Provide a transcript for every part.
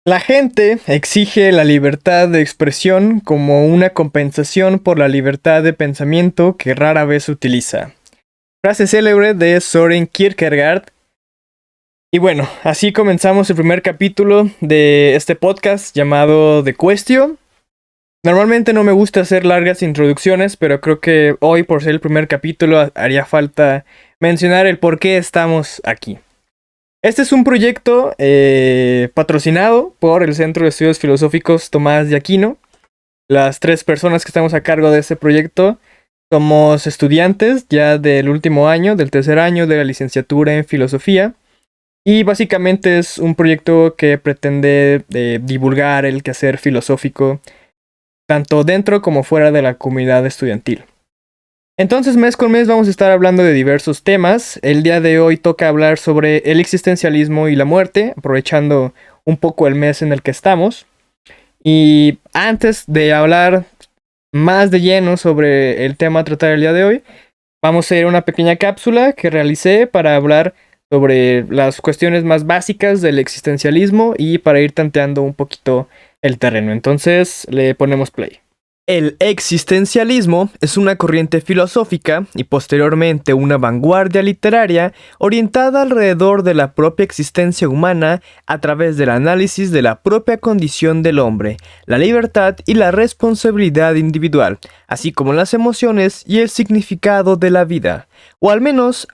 La gente exige la libertad de expresión como una compensación por la libertad de pensamiento que rara vez utiliza. Frase célebre de Søren Kierkegaard. Y bueno, así comenzamos el primer capítulo de este podcast llamado The Question. Normalmente no me gusta hacer largas introducciones, pero creo que hoy, por ser el primer capítulo, haría falta mencionar el por qué estamos aquí. Este es un proyecto patrocinado por el Centro de Estudios Filosóficos Tomás de Aquino. Las 3 personas que estamos a cargo de este proyecto somos estudiantes ya del último año, del tercer año de la licenciatura en Filosofía. Y básicamente es un proyecto que pretende divulgar el quehacer filosófico tanto dentro como fuera de la comunidad estudiantil. Entonces, mes con mes vamos a estar hablando de diversos temas. El día de hoy toca hablar sobre el existencialismo y la muerte, aprovechando un poco el mes en el que estamos. Y antes de hablar más de lleno sobre el tema a tratar el día de hoy, vamos a ir a una pequeña cápsula que realicé para hablar sobre las cuestiones más básicas del existencialismo y para ir tanteando un poquito el terreno. Entonces, le ponemos play. El existencialismo es una corriente filosófica y posteriormente una vanguardia literaria orientada alrededor de la propia existencia humana a través del análisis de la propia condición del hombre, la libertad y la responsabilidad individual, así como las emociones y el significado de la vida. O al menos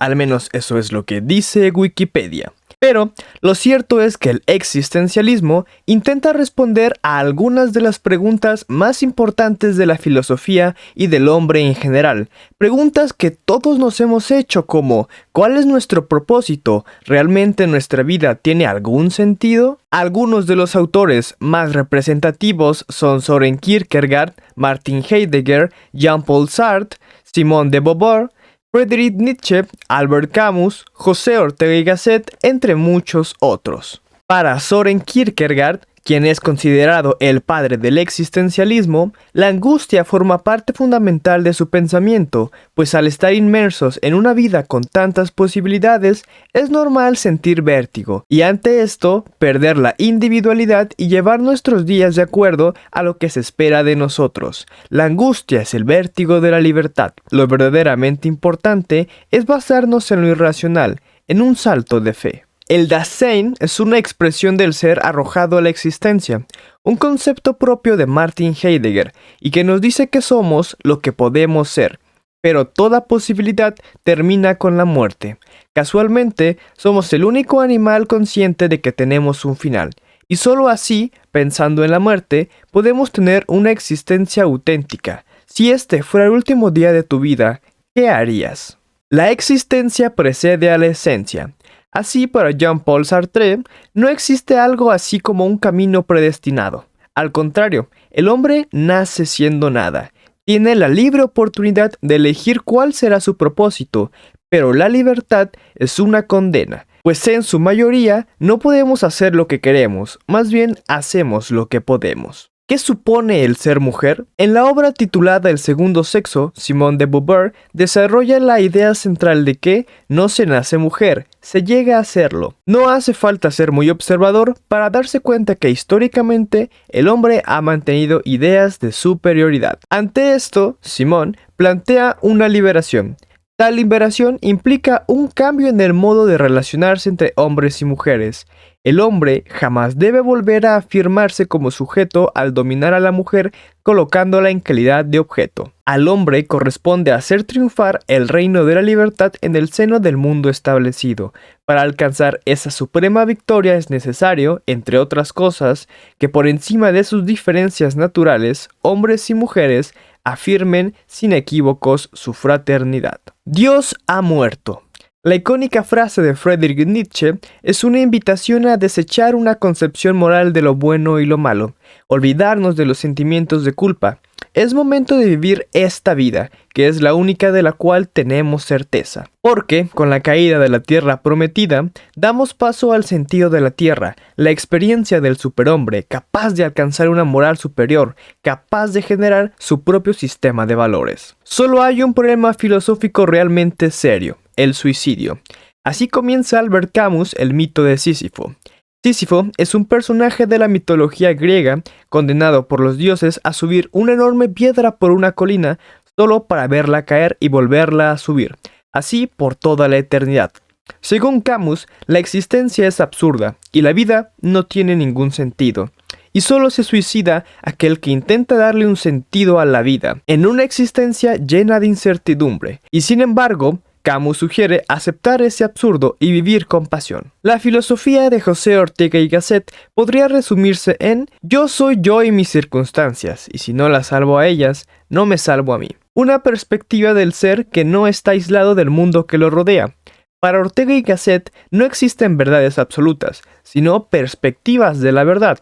eso es lo que dice Wikipedia. Pero lo cierto es que el existencialismo intenta responder a algunas de las preguntas más importantes de la filosofía y del hombre en general. Preguntas que todos nos hemos hecho como ¿cuál es nuestro propósito? ¿Realmente nuestra vida tiene algún sentido? Algunos de los autores más representativos son Søren Kierkegaard, Martin Heidegger, Jean-Paul Sartre, Simone de Beauvoir, Friedrich Nietzsche, Albert Camus, José Ortega y Gasset, entre muchos otros. Para Søren Kierkegaard, quien es considerado el padre del existencialismo, la angustia forma parte fundamental de su pensamiento, pues al estar inmersos en una vida con tantas posibilidades, es normal sentir vértigo, y ante esto, perder la individualidad y llevar nuestros días de acuerdo a lo que se espera de nosotros. La angustia es el vértigo de la libertad. Lo verdaderamente importante es basarnos en lo irracional, en un salto de fe. El Dasein es una expresión del ser arrojado a la existencia, un concepto propio de Martin Heidegger, y que nos dice que somos lo que podemos ser, pero toda posibilidad termina con la muerte. Casualmente, somos el único animal consciente de que tenemos un final, y solo así, pensando en la muerte, podemos tener una existencia auténtica. Si este fuera el último día de tu vida, ¿qué harías? La existencia precede a la esencia. Así, para Jean-Paul Sartre, no existe algo así como un camino predestinado. Al contrario, el hombre nace siendo nada. Tiene la libre oportunidad de elegir cuál será su propósito, pero la libertad es una condena, pues en su mayoría no podemos hacer lo que queremos, más bien hacemos lo que podemos. ¿Qué supone el ser mujer? En la obra titulada El segundo sexo, Simone de Beauvoir desarrolla la idea central de que no se nace mujer, se llega a serlo. No hace falta ser muy observador para darse cuenta que históricamente el hombre ha mantenido ideas de superioridad. Ante esto, Simone plantea una liberación. Tal liberación implica un cambio en el modo de relacionarse entre hombres y mujeres. El hombre jamás debe volver a afirmarse como sujeto al dominar a la mujer colocándola en calidad de objeto. Al hombre corresponde hacer triunfar el reino de la libertad en el seno del mundo establecido. Para alcanzar esa suprema victoria es necesario, entre otras cosas, que por encima de sus diferencias naturales, hombres y mujeres afirmen sin equívocos su fraternidad. Dios ha muerto. La icónica frase de Friedrich Nietzsche es una invitación a desechar una concepción moral de lo bueno y lo malo, olvidarnos de los sentimientos de culpa. Es momento de vivir esta vida, que es la única de la cual tenemos certeza. Porque, con la caída de la tierra prometida, damos paso al sentido de la tierra, la experiencia del superhombre, capaz de alcanzar una moral superior, capaz de generar su propio sistema de valores. Solo hay un problema filosófico realmente serio: el suicidio. Así comienza Albert Camus el mito de Sísifo. Sísifo es un personaje de la mitología griega condenado por los dioses a subir una enorme piedra por una colina solo para verla caer y volverla a subir, así por toda la eternidad. Según Camus, la existencia es absurda y la vida no tiene ningún sentido, y solo se suicida aquel que intenta darle un sentido a la vida, en una existencia llena de incertidumbre, y sin embargo, Camus sugiere aceptar ese absurdo y vivir con pasión. La filosofía de José Ortega y Gasset podría resumirse en: yo soy yo y mis circunstancias, y si no las salvo a ellas, no me salvo a mí. Una perspectiva del ser que no está aislado del mundo que lo rodea. Para Ortega y Gasset no existen verdades absolutas, sino perspectivas de la verdad.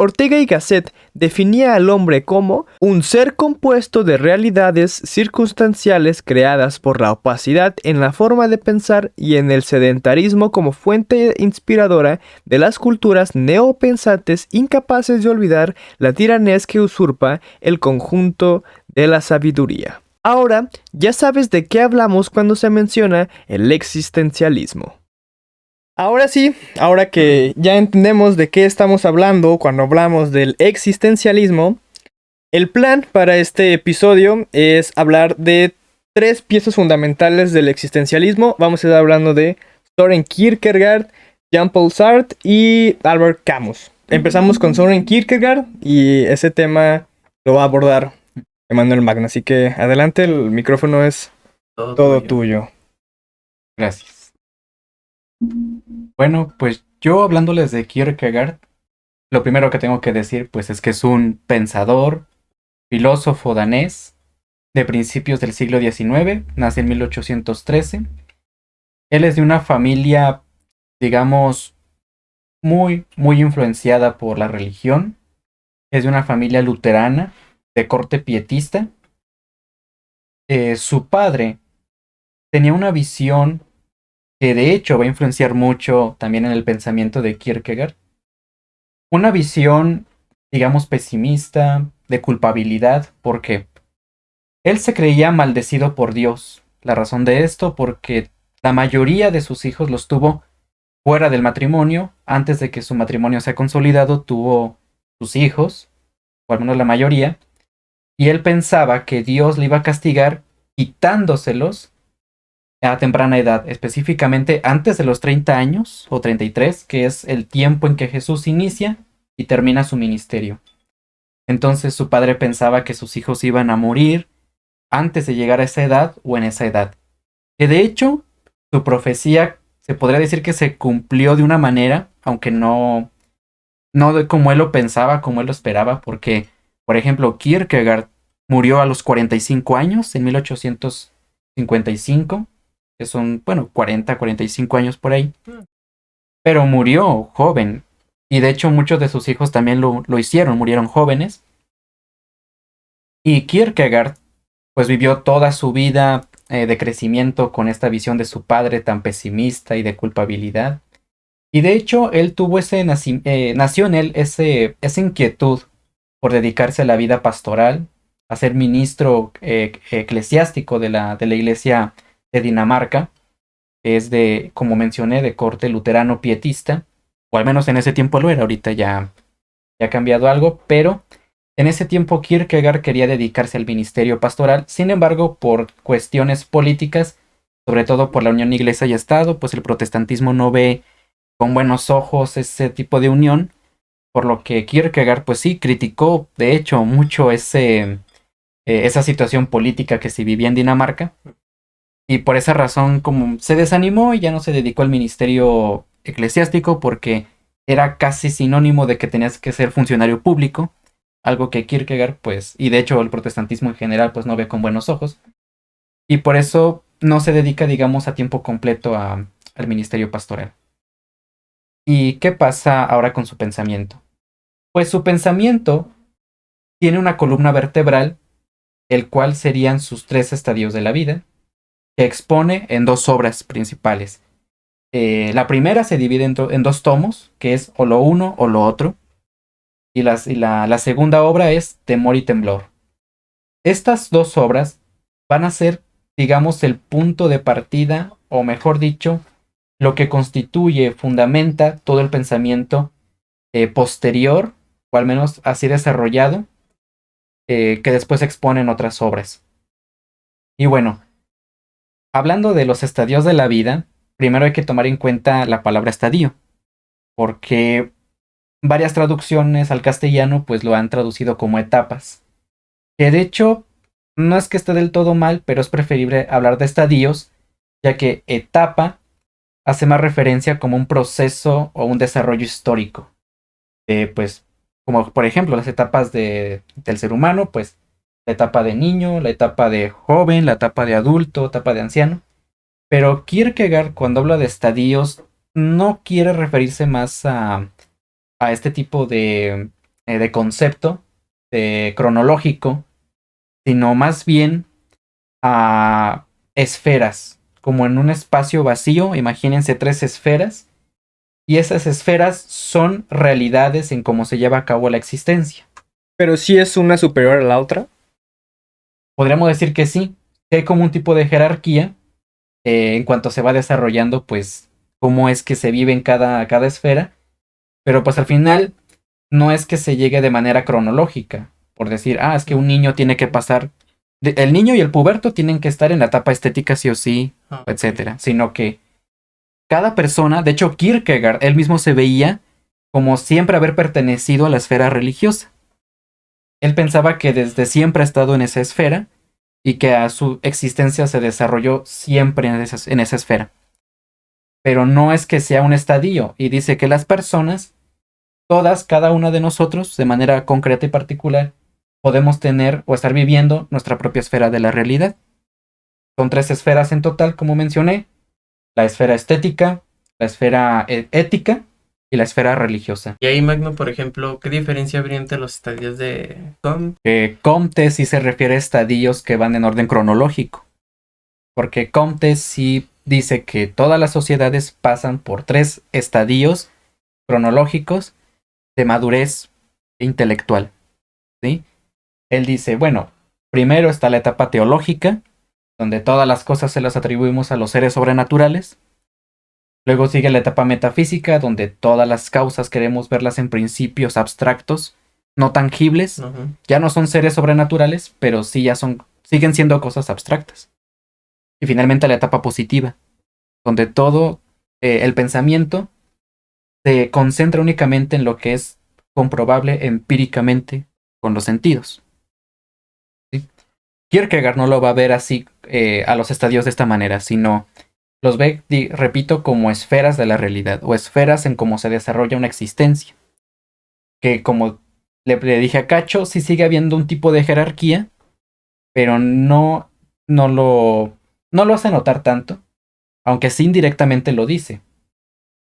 Ortega y Gasset definía al hombre como un ser compuesto de realidades circunstanciales creadas por la opacidad en la forma de pensar y en el sedentarismo como fuente inspiradora de las culturas neopensantes incapaces de olvidar la tiranez que usurpa el conjunto de la sabiduría. Ahora ya sabes de qué hablamos cuando se menciona el existencialismo. Ahora sí, ahora que ya entendemos de qué estamos hablando cuando hablamos del existencialismo, el plan para este episodio es hablar de 3 piezas fundamentales del existencialismo. Vamos a estar hablando de Søren Kierkegaard, Jean-Paul Sartre y Albert Camus. Empezamos con Søren Kierkegaard y ese tema lo va a abordar Emanuel Magna. Así que adelante, el micrófono es todo tuyo. Gracias. Bueno, pues yo hablándoles de Kierkegaard, lo primero que tengo que decir pues es que es un pensador, filósofo danés de principios del siglo XIX, nace en 1813. Él es de una familia, digamos, muy influenciada por la religión. Es de una familia luterana, de corte pietista. Su padre tenía una visión que de hecho va a influenciar mucho también en el pensamiento de Kierkegaard. Una visión, digamos, pesimista, de culpabilidad, porque él se creía maldecido por Dios. La razón de esto, porque la mayoría de sus hijos los tuvo fuera del matrimonio. Antes de que su matrimonio sea consolidado, tuvo sus hijos, o al menos la mayoría, y él pensaba que Dios le iba a castigar quitándoselos a temprana edad, específicamente antes de los 30 años o 33, que es el tiempo en que Jesús inicia y termina su ministerio. Entonces su padre pensaba que sus hijos iban a morir antes de llegar a esa edad o en esa edad. Que de hecho, su profecía se podría decir que se cumplió de una manera, aunque no de como él lo pensaba, como él lo esperaba, porque, por ejemplo, Kierkegaard murió a los 45 años, en 1855, que son, 45 años por ahí, pero murió joven, y de hecho muchos de sus hijos también lo hicieron, murieron jóvenes, y Kierkegaard pues vivió toda su vida de crecimiento con esta visión de su padre tan pesimista y de culpabilidad, y de hecho él tuvo nació en él esa inquietud por dedicarse a la vida pastoral, a ser ministro eclesiástico de la iglesia de Dinamarca, que es como mencioné, de corte luterano pietista, o al menos en ese tiempo lo era, ahorita ya ha cambiado algo, pero en ese tiempo Kierkegaard quería dedicarse al ministerio pastoral. Sin embargo, por cuestiones políticas, sobre todo por la unión iglesia y Estado, pues el protestantismo no ve con buenos ojos ese tipo de unión, por lo que Kierkegaard pues sí criticó de hecho mucho esa situación política que se vivía en Dinamarca, y por esa razón como se desanimó y ya no se dedicó al ministerio eclesiástico porque era casi sinónimo de que tenías que ser funcionario público, algo que Kierkegaard pues, y de hecho el protestantismo en general pues no ve con buenos ojos, y por eso no se dedica digamos a tiempo completo al ministerio pastoral. ¿Y qué pasa ahora con su pensamiento? Pues su pensamiento tiene una columna vertebral, el cual serían sus 3 estadios de la vida, que expone en 2 obras principales. La primera se divide en 2 tomos, que es o lo uno o lo otro, y la segunda obra es Temor y Temblor. Estas 2 obras van a ser, digamos, el punto de partida, o mejor dicho, lo que constituye, fundamenta todo el pensamiento posterior, o al menos así desarrollado, que después se expone en otras obras. Y bueno, hablando de los estadios de la vida, primero hay que tomar en cuenta la palabra estadio, porque varias traducciones al castellano pues lo han traducido como etapas, que de hecho no es que esté del todo mal, pero es preferible hablar de estadios, ya que etapa hace más referencia como un proceso o un desarrollo histórico. Pues, como por ejemplo las etapas del ser humano, pues la etapa de niño, la etapa de joven, la etapa de adulto, etapa de anciano. Pero Kierkegaard, cuando habla de estadios, no quiere referirse más a este tipo de concepto cronológico, sino más bien a esferas, como en un espacio vacío, imagínense 3 esferas, y esas esferas son realidades en cómo se lleva a cabo la existencia. Pero sí es una superior a la otra. Podríamos decir que sí, que hay como un tipo de jerarquía en cuanto se va desarrollando, pues, cómo es que se vive en cada esfera, pero pues al final no es que se llegue de manera cronológica, por decir, es que un niño tiene que pasar, el niño y el puberto tienen que estar en la etapa estética sí o sí, etcétera, sino que cada persona, de hecho Kierkegaard, él mismo se veía como siempre haber pertenecido a la esfera religiosa. Él pensaba que desde siempre ha estado en esa esfera y que a su existencia se desarrolló siempre en esa esfera. Pero no es que sea un estadio, y dice que las personas, todas, cada una de nosotros, de manera concreta y particular, podemos tener o estar viviendo nuestra propia esfera de la realidad. Son 3 esferas en total, como mencioné: la esfera estética, la esfera ética y la esfera religiosa. Y ahí, Magno, por ejemplo, ¿qué diferencia habría entre los estadios de Comte sí se refiere a estadios que van en orden cronológico, porque Comte sí dice que todas las sociedades pasan por 3 estadios cronológicos de madurez intelectual, ¿sí? Él dice, bueno, primero está la etapa teológica, donde todas las cosas se las atribuimos a los seres sobrenaturales. Luego sigue la etapa metafísica, donde todas las causas queremos verlas en principios abstractos, no tangibles. Ya no son seres sobrenaturales, pero sí siguen siendo cosas abstractas. Y finalmente la etapa positiva, donde todo el pensamiento se concentra únicamente en lo que es comprobable empíricamente con los sentidos. ¿Sí? Kierkegaard no lo va a ver así a los estadios de esta manera, sino los ve, repito, como esferas de la realidad, o esferas en cómo se desarrolla una existencia. Que como le dije a Cacho, sí sigue habiendo un tipo de jerarquía, pero no lo hace notar tanto, aunque sí indirectamente lo dice.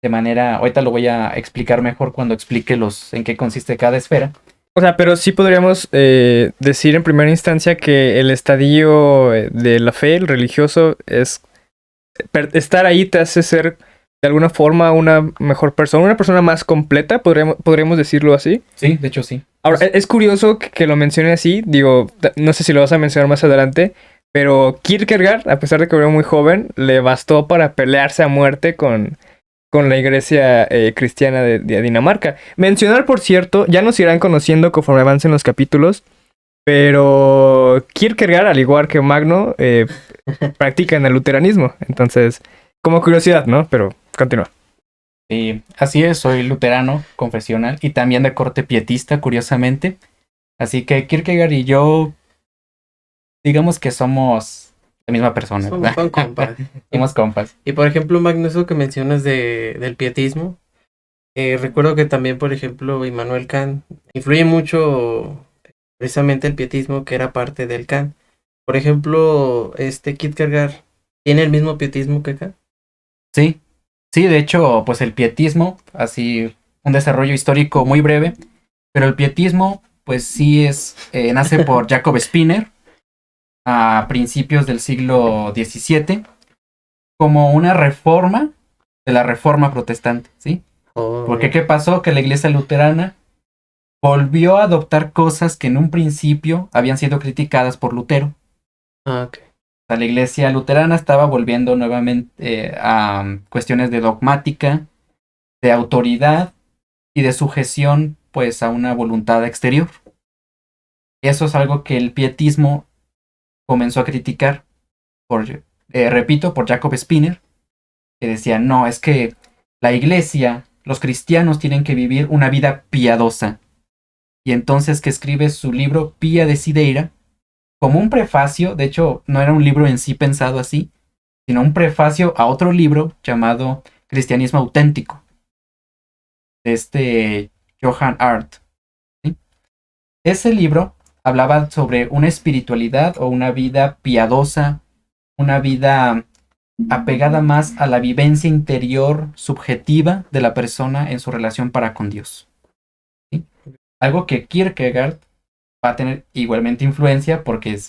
De manera, ahorita lo voy a explicar mejor cuando explique en qué consiste cada esfera. O sea, pero sí podríamos decir en primera instancia que el estadio de la fe, el religioso, es estar ahí te hace ser de alguna forma una mejor persona, una persona más completa, podríamos decirlo así. Sí, de hecho sí. Ahora, es curioso que lo mencione así, digo, no sé si lo vas a mencionar más adelante, pero Kierkegaard, a pesar de que era muy joven, le bastó para pelearse a muerte con la iglesia cristiana de Dinamarca. Mencionar, por cierto, ya nos irán conociendo conforme avancen los capítulos, pero Kierkegaard, al igual que Magno, practican el luteranismo. Entonces, como curiosidad, ¿no? Pero continúa. Sí, así es, soy luterano, confesional y también de corte pietista, curiosamente. Así que Kierkegaard y yo, digamos que somos la misma persona. Son compas. Somos compas. Y por ejemplo, Magno, eso que mencionas del pietismo, recuerdo que también, por ejemplo, Immanuel Kant influye mucho precisamente el pietismo, que era parte del Kant. Por ejemplo, Kierkegaard tiene el mismo pietismo que Kant. Sí, sí, de hecho, pues el pietismo, así un desarrollo histórico muy breve, pero el pietismo, pues sí nace por Jacob Spinner a principios del siglo XVII como una reforma de la reforma protestante, ¿sí? Porque ¿qué pasó? Que la iglesia luterana volvió a adoptar cosas que en un principio habían sido criticadas por Lutero. Ok. sea, la iglesia luterana estaba volviendo nuevamente a cuestiones de dogmática, de autoridad y de sujeción pues a una voluntad exterior. Eso es algo que el pietismo comenzó a criticar, repito, por Jacob Spinner, que decía, no, es que la iglesia, los cristianos tienen que vivir una vida piadosa. Y entonces que escribe su libro Pia Desideira como un prefacio, de hecho no era un libro en sí pensado así, sino un prefacio a otro libro llamado Cristianismo Auténtico, de este Johann Arndt, ¿sí? Ese libro hablaba sobre una espiritualidad o una vida piadosa, una vida apegada más a la vivencia interior subjetiva de la persona en su relación para con Dios, ¿sí? Algo que Kierkegaard va a tener igualmente influencia porque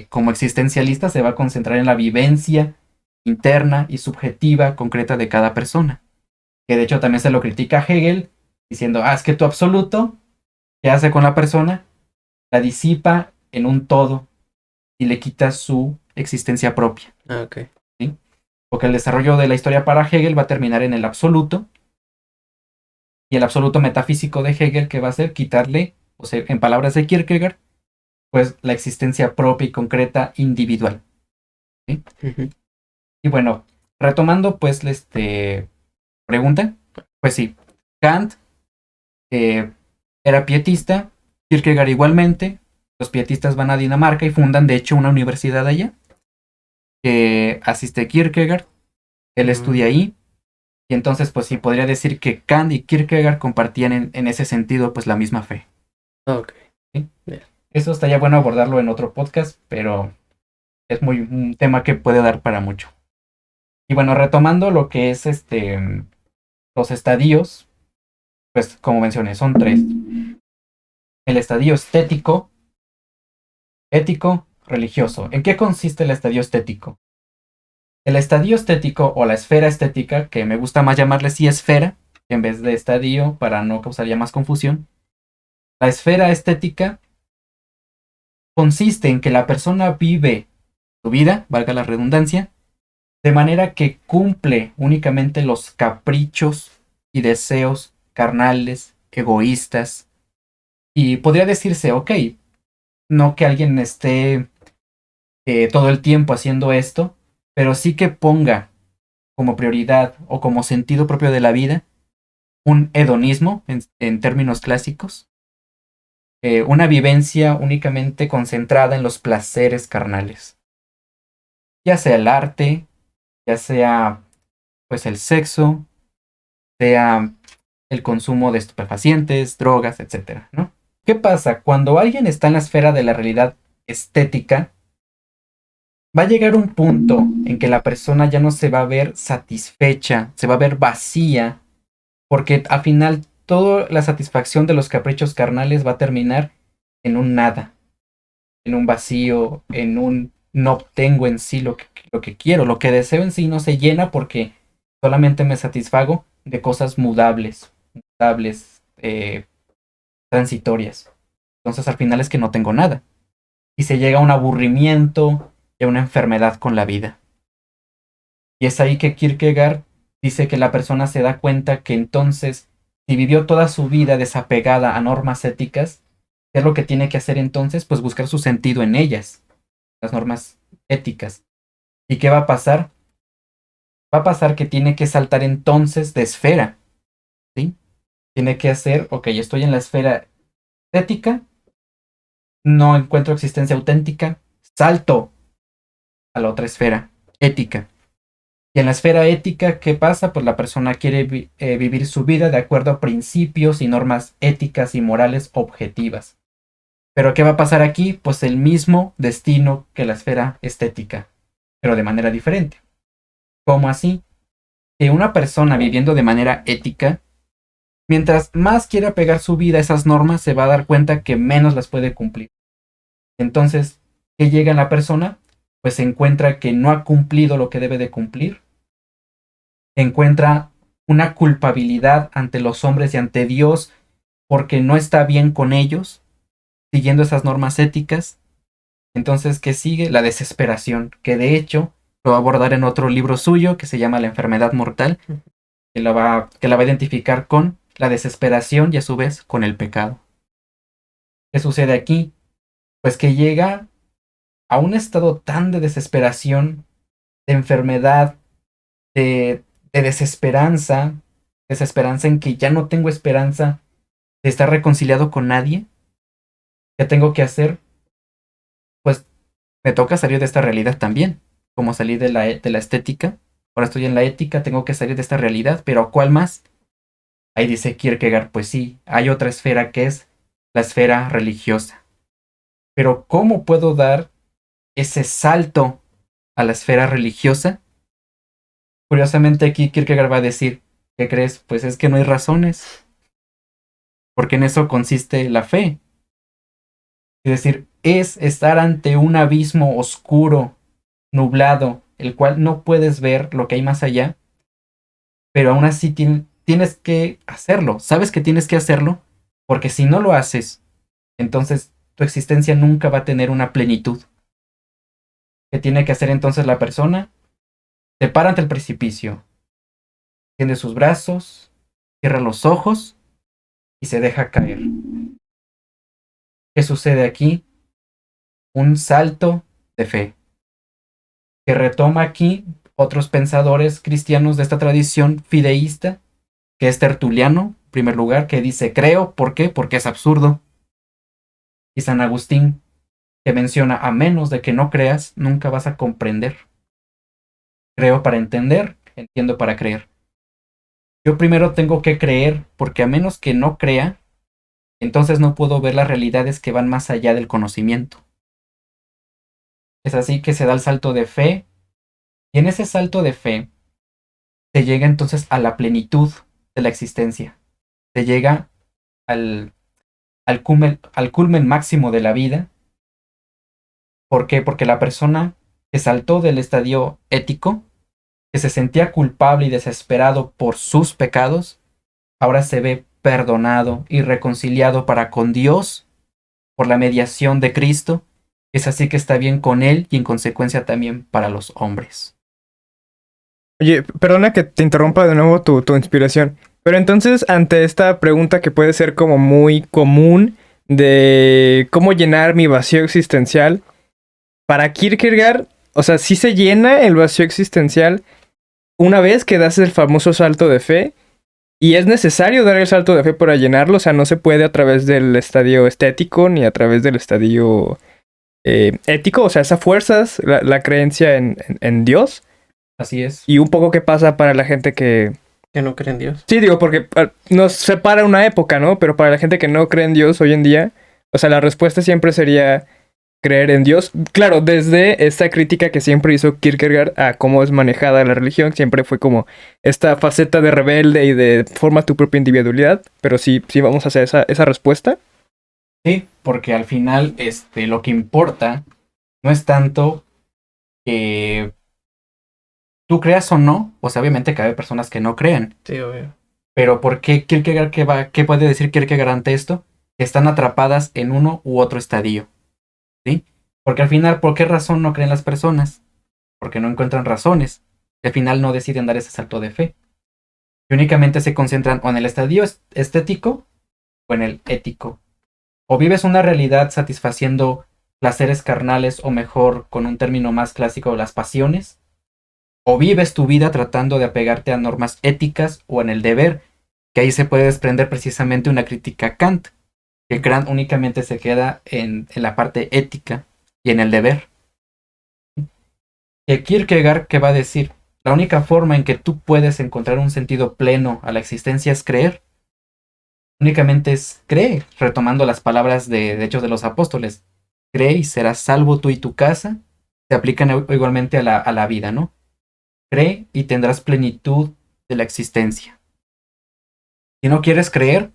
como existencialista se va a concentrar en la vivencia interna y subjetiva concreta de cada persona. Que de hecho también se lo critica a Hegel diciendo, es que tu absoluto, ¿qué hace con la persona? La disipa en un todo y le quita su existencia propia. Ok. ¿Sí? Porque el desarrollo de la historia para Hegel va a terminar en el absoluto, y el absoluto metafísico de Hegel que va a ser quitarle, o sea, en palabras de Kierkegaard, pues la existencia propia y concreta individual. ¿Sí? Ujú. Y bueno, retomando pues pregunta, pues sí, Kant era pietista, Kierkegaard igualmente, los pietistas van a Dinamarca y fundan de hecho una universidad allá, que asiste Kierkegaard, él estudia ahí, y entonces pues sí, podría decir que Kant y Kierkegaard compartían en ese sentido pues la misma fe. Ok. ¿Sí? Bien. Eso estaría bueno abordarlo en otro podcast, pero es muy un tema que puede dar para mucho. Y bueno, retomando lo que es los estadios, pues como mencioné, son tres. El estadio estético, ético, religioso. ¿En qué consiste el estadio estético? El estadio estético o la esfera estética, que me gusta más llamarle sí esfera, en vez de estadio para no causar ya más confusión. La esfera estética consiste en que la persona vive su vida, valga la redundancia, de manera que cumple únicamente los caprichos y deseos carnales, egoístas. Y podría decirse, ok, no que alguien esté todo el tiempo haciendo esto, pero sí que ponga como prioridad o como sentido propio de la vida un hedonismo en términos clásicos, una vivencia únicamente concentrada en los placeres carnales, ya sea el arte, ya sea pues el sexo, sea el consumo de estupefacientes, drogas, etcétera, ¿no? ¿Qué pasa? Cuando alguien está en la esfera de la realidad estética, va a llegar un punto en que la persona ya no se va a ver satisfecha, se va a ver vacía, porque al final toda la satisfacción de los caprichos carnales va a terminar en un nada, en un vacío, en un no obtengo en sí lo que quiero, lo que deseo en sí no se llena porque solamente me satisfago de cosas mutables, transitorias. Entonces al final es que no tengo nada. Y se llega a un aburrimiento y a una enfermedad con la vida. Y es ahí que Kierkegaard dice que la persona se da cuenta que entonces, si vivió toda su vida desapegada a normas éticas, ¿qué es lo que tiene que hacer entonces? Pues buscar su sentido en ellas, las normas éticas. ¿Y qué va a pasar? Va a pasar que tiene que saltar entonces de esfera, ¿sí? Tiene que hacer, ok, estoy en la esfera ética, no encuentro existencia auténtica, salto a la otra esfera, ética. Y en la esfera ética, ¿qué pasa? Pues la persona quiere vivir su vida de acuerdo a principios y normas éticas y morales objetivas. Pero ¿qué va a pasar aquí? Pues el mismo destino que la esfera estética, pero de manera diferente. ¿Cómo así? Que una persona viviendo de manera ética, mientras más quiera pegar su vida a esas normas, se va a dar cuenta que menos las puede cumplir. Entonces, ¿qué llega en la persona? Pues se encuentra que no ha cumplido lo que debe de cumplir, encuentra una culpabilidad ante los hombres y ante Dios porque no está bien con ellos, siguiendo esas normas éticas, Entonces, ¿qué sigue? La desesperación, que de hecho lo va a abordar en otro libro suyo que se llama La enfermedad mortal, que la va a identificar con la desesperación y a su vez con el pecado. ¿Qué sucede aquí? Pues que llega a un estado tan de desesperación, de enfermedad, de desesperanza, desesperanza en que ya no tengo esperanza de estar reconciliado con nadie. ¿Qué tengo que hacer? Pues me toca salir de esta realidad también, como salí de la estética. Ahora estoy en la ética, tengo que salir de esta realidad, pero ¿cuál más? Ahí dice Kierkegaard, pues sí, hay otra esfera que es la esfera religiosa. Pero ¿cómo puedo dar ese salto a la esfera religiosa? Curiosamente aquí Kierkegaard va a decir, ¿qué crees? Pues es que no hay razones, porque en eso consiste la fe. Es decir, es estar ante un abismo oscuro, nublado, el cual no puedes ver lo que hay más allá, pero aún así tienes que hacerlo. Sabes que tienes que hacerlo, porque si no lo haces, entonces tu existencia nunca va a tener una plenitud. ¿Qué tiene que hacer entonces la persona? Se para ante el precipicio, tiende sus brazos, cierra los ojos y se deja caer. ¿Qué sucede aquí? Un salto de fe, que retoma aquí otros pensadores cristianos de esta tradición fideísta, que es Tertuliano, en primer lugar, que dice creo, ¿por qué? Porque es absurdo. Y San Agustín, que menciona a menos de que no creas, nunca vas a comprender. Creo para entender, entiendo para creer. Yo primero tengo que creer, porque a menos que no crea, entonces no puedo ver las realidades que van más allá del conocimiento. Es así que se da el salto de fe, y en ese salto de fe se llega entonces a la plenitud de la existencia. Se llega al culmen máximo de la vida. ¿Por qué? Porque la persona que saltó del estadio ético, que se sentía culpable y desesperado por sus pecados, ahora se ve perdonado y reconciliado para con Dios por la mediación de Cristo. Es así que está bien con él y en consecuencia también para los hombres. Oye, perdona que te interrumpa de nuevo tu inspiración. Pero entonces, ante esta pregunta que puede ser como muy común de cómo llenar mi vacío existencial, para Kierkegaard, o sea, sí se llena el vacío existencial una vez que das el famoso salto de fe, y es necesario dar el salto de fe para llenarlo, o sea, no se puede a través del estadio estético ni a través del estadio ético, o sea, esa fuerzas, la creencia en Dios. Así es. Y un poco qué pasa para la gente que no cree en Dios. Sí, digo, porque nos separa una época, ¿no? Pero para la gente que no cree en Dios hoy en día, o sea, la respuesta siempre sería creer en Dios. Claro, desde esta crítica que siempre hizo Kierkegaard a cómo es manejada la religión, siempre fue como esta faceta de rebelde y de forma tu propia individualidad, pero sí vamos a hacer esa respuesta. Sí, porque al final lo que importa no es tanto que tú creas o no, o sea, obviamente que hay personas que no crean. Sí, obvio. Pero ¿por qué Kierkegaard, qué puede decir Kierkegaard ante esto? Que están atrapadas en uno u otro estadio. ¿Sí? Porque al final, ¿por qué razón no creen las personas? Porque no encuentran razones. Al final no deciden dar ese salto de fe. Y únicamente se concentran o en el estadio estético o en el ético. O vives una realidad satisfaciendo placeres carnales, o mejor, con un término más clásico, las pasiones. O vives tu vida tratando de apegarte a normas éticas o en el deber, que ahí se puede desprender precisamente una crítica a Kant, que Kant únicamente se queda en la parte ética y en el deber. Y Kierkegaard, ¿qué va a decir? La única forma en que tú puedes encontrar un sentido pleno a la existencia es creer. Únicamente es creer, retomando las palabras de Hechos de los Apóstoles. Cree y serás salvo tú y tu casa. Se aplican igualmente a la vida, ¿no? Cree y tendrás plenitud de la existencia. Si no quieres creer,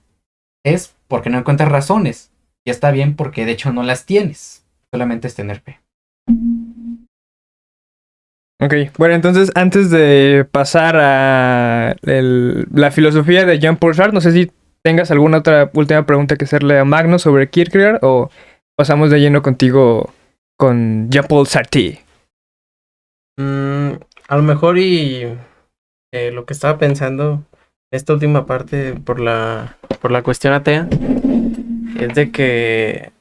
es porque no encuentras razones. Y está bien porque de hecho no las tienes. Solamente es tener fe. Ok, bueno, entonces antes de pasar a la filosofía de Jean-Paul Sartre, no sé si tengas alguna otra última pregunta que hacerle a Magnus sobre Kierkegaard o pasamos de lleno contigo con Jean-Paul Sartre? A lo mejor lo que estaba pensando esta última parte por la cuestión atea es de que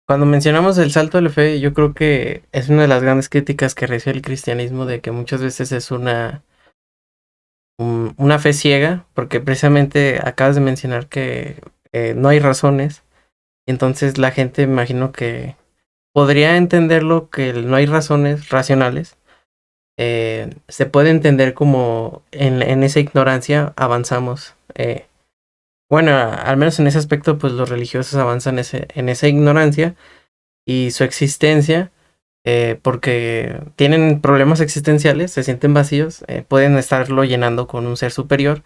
cuando mencionamos el salto de la fe, yo creo que es una de las grandes críticas que recibe el cristianismo, de que muchas veces es una fe ciega, porque precisamente acabas de mencionar que no hay razones, y entonces la gente, me imagino que podría entenderlo, que no hay razones racionales. Se puede entender como en esa ignorancia avanzamos. Bueno, al menos en ese aspecto, pues los religiosos avanzan en esa ignorancia y su existencia, porque tienen problemas existenciales, se sienten vacíos, pueden estarlo llenando con un ser superior,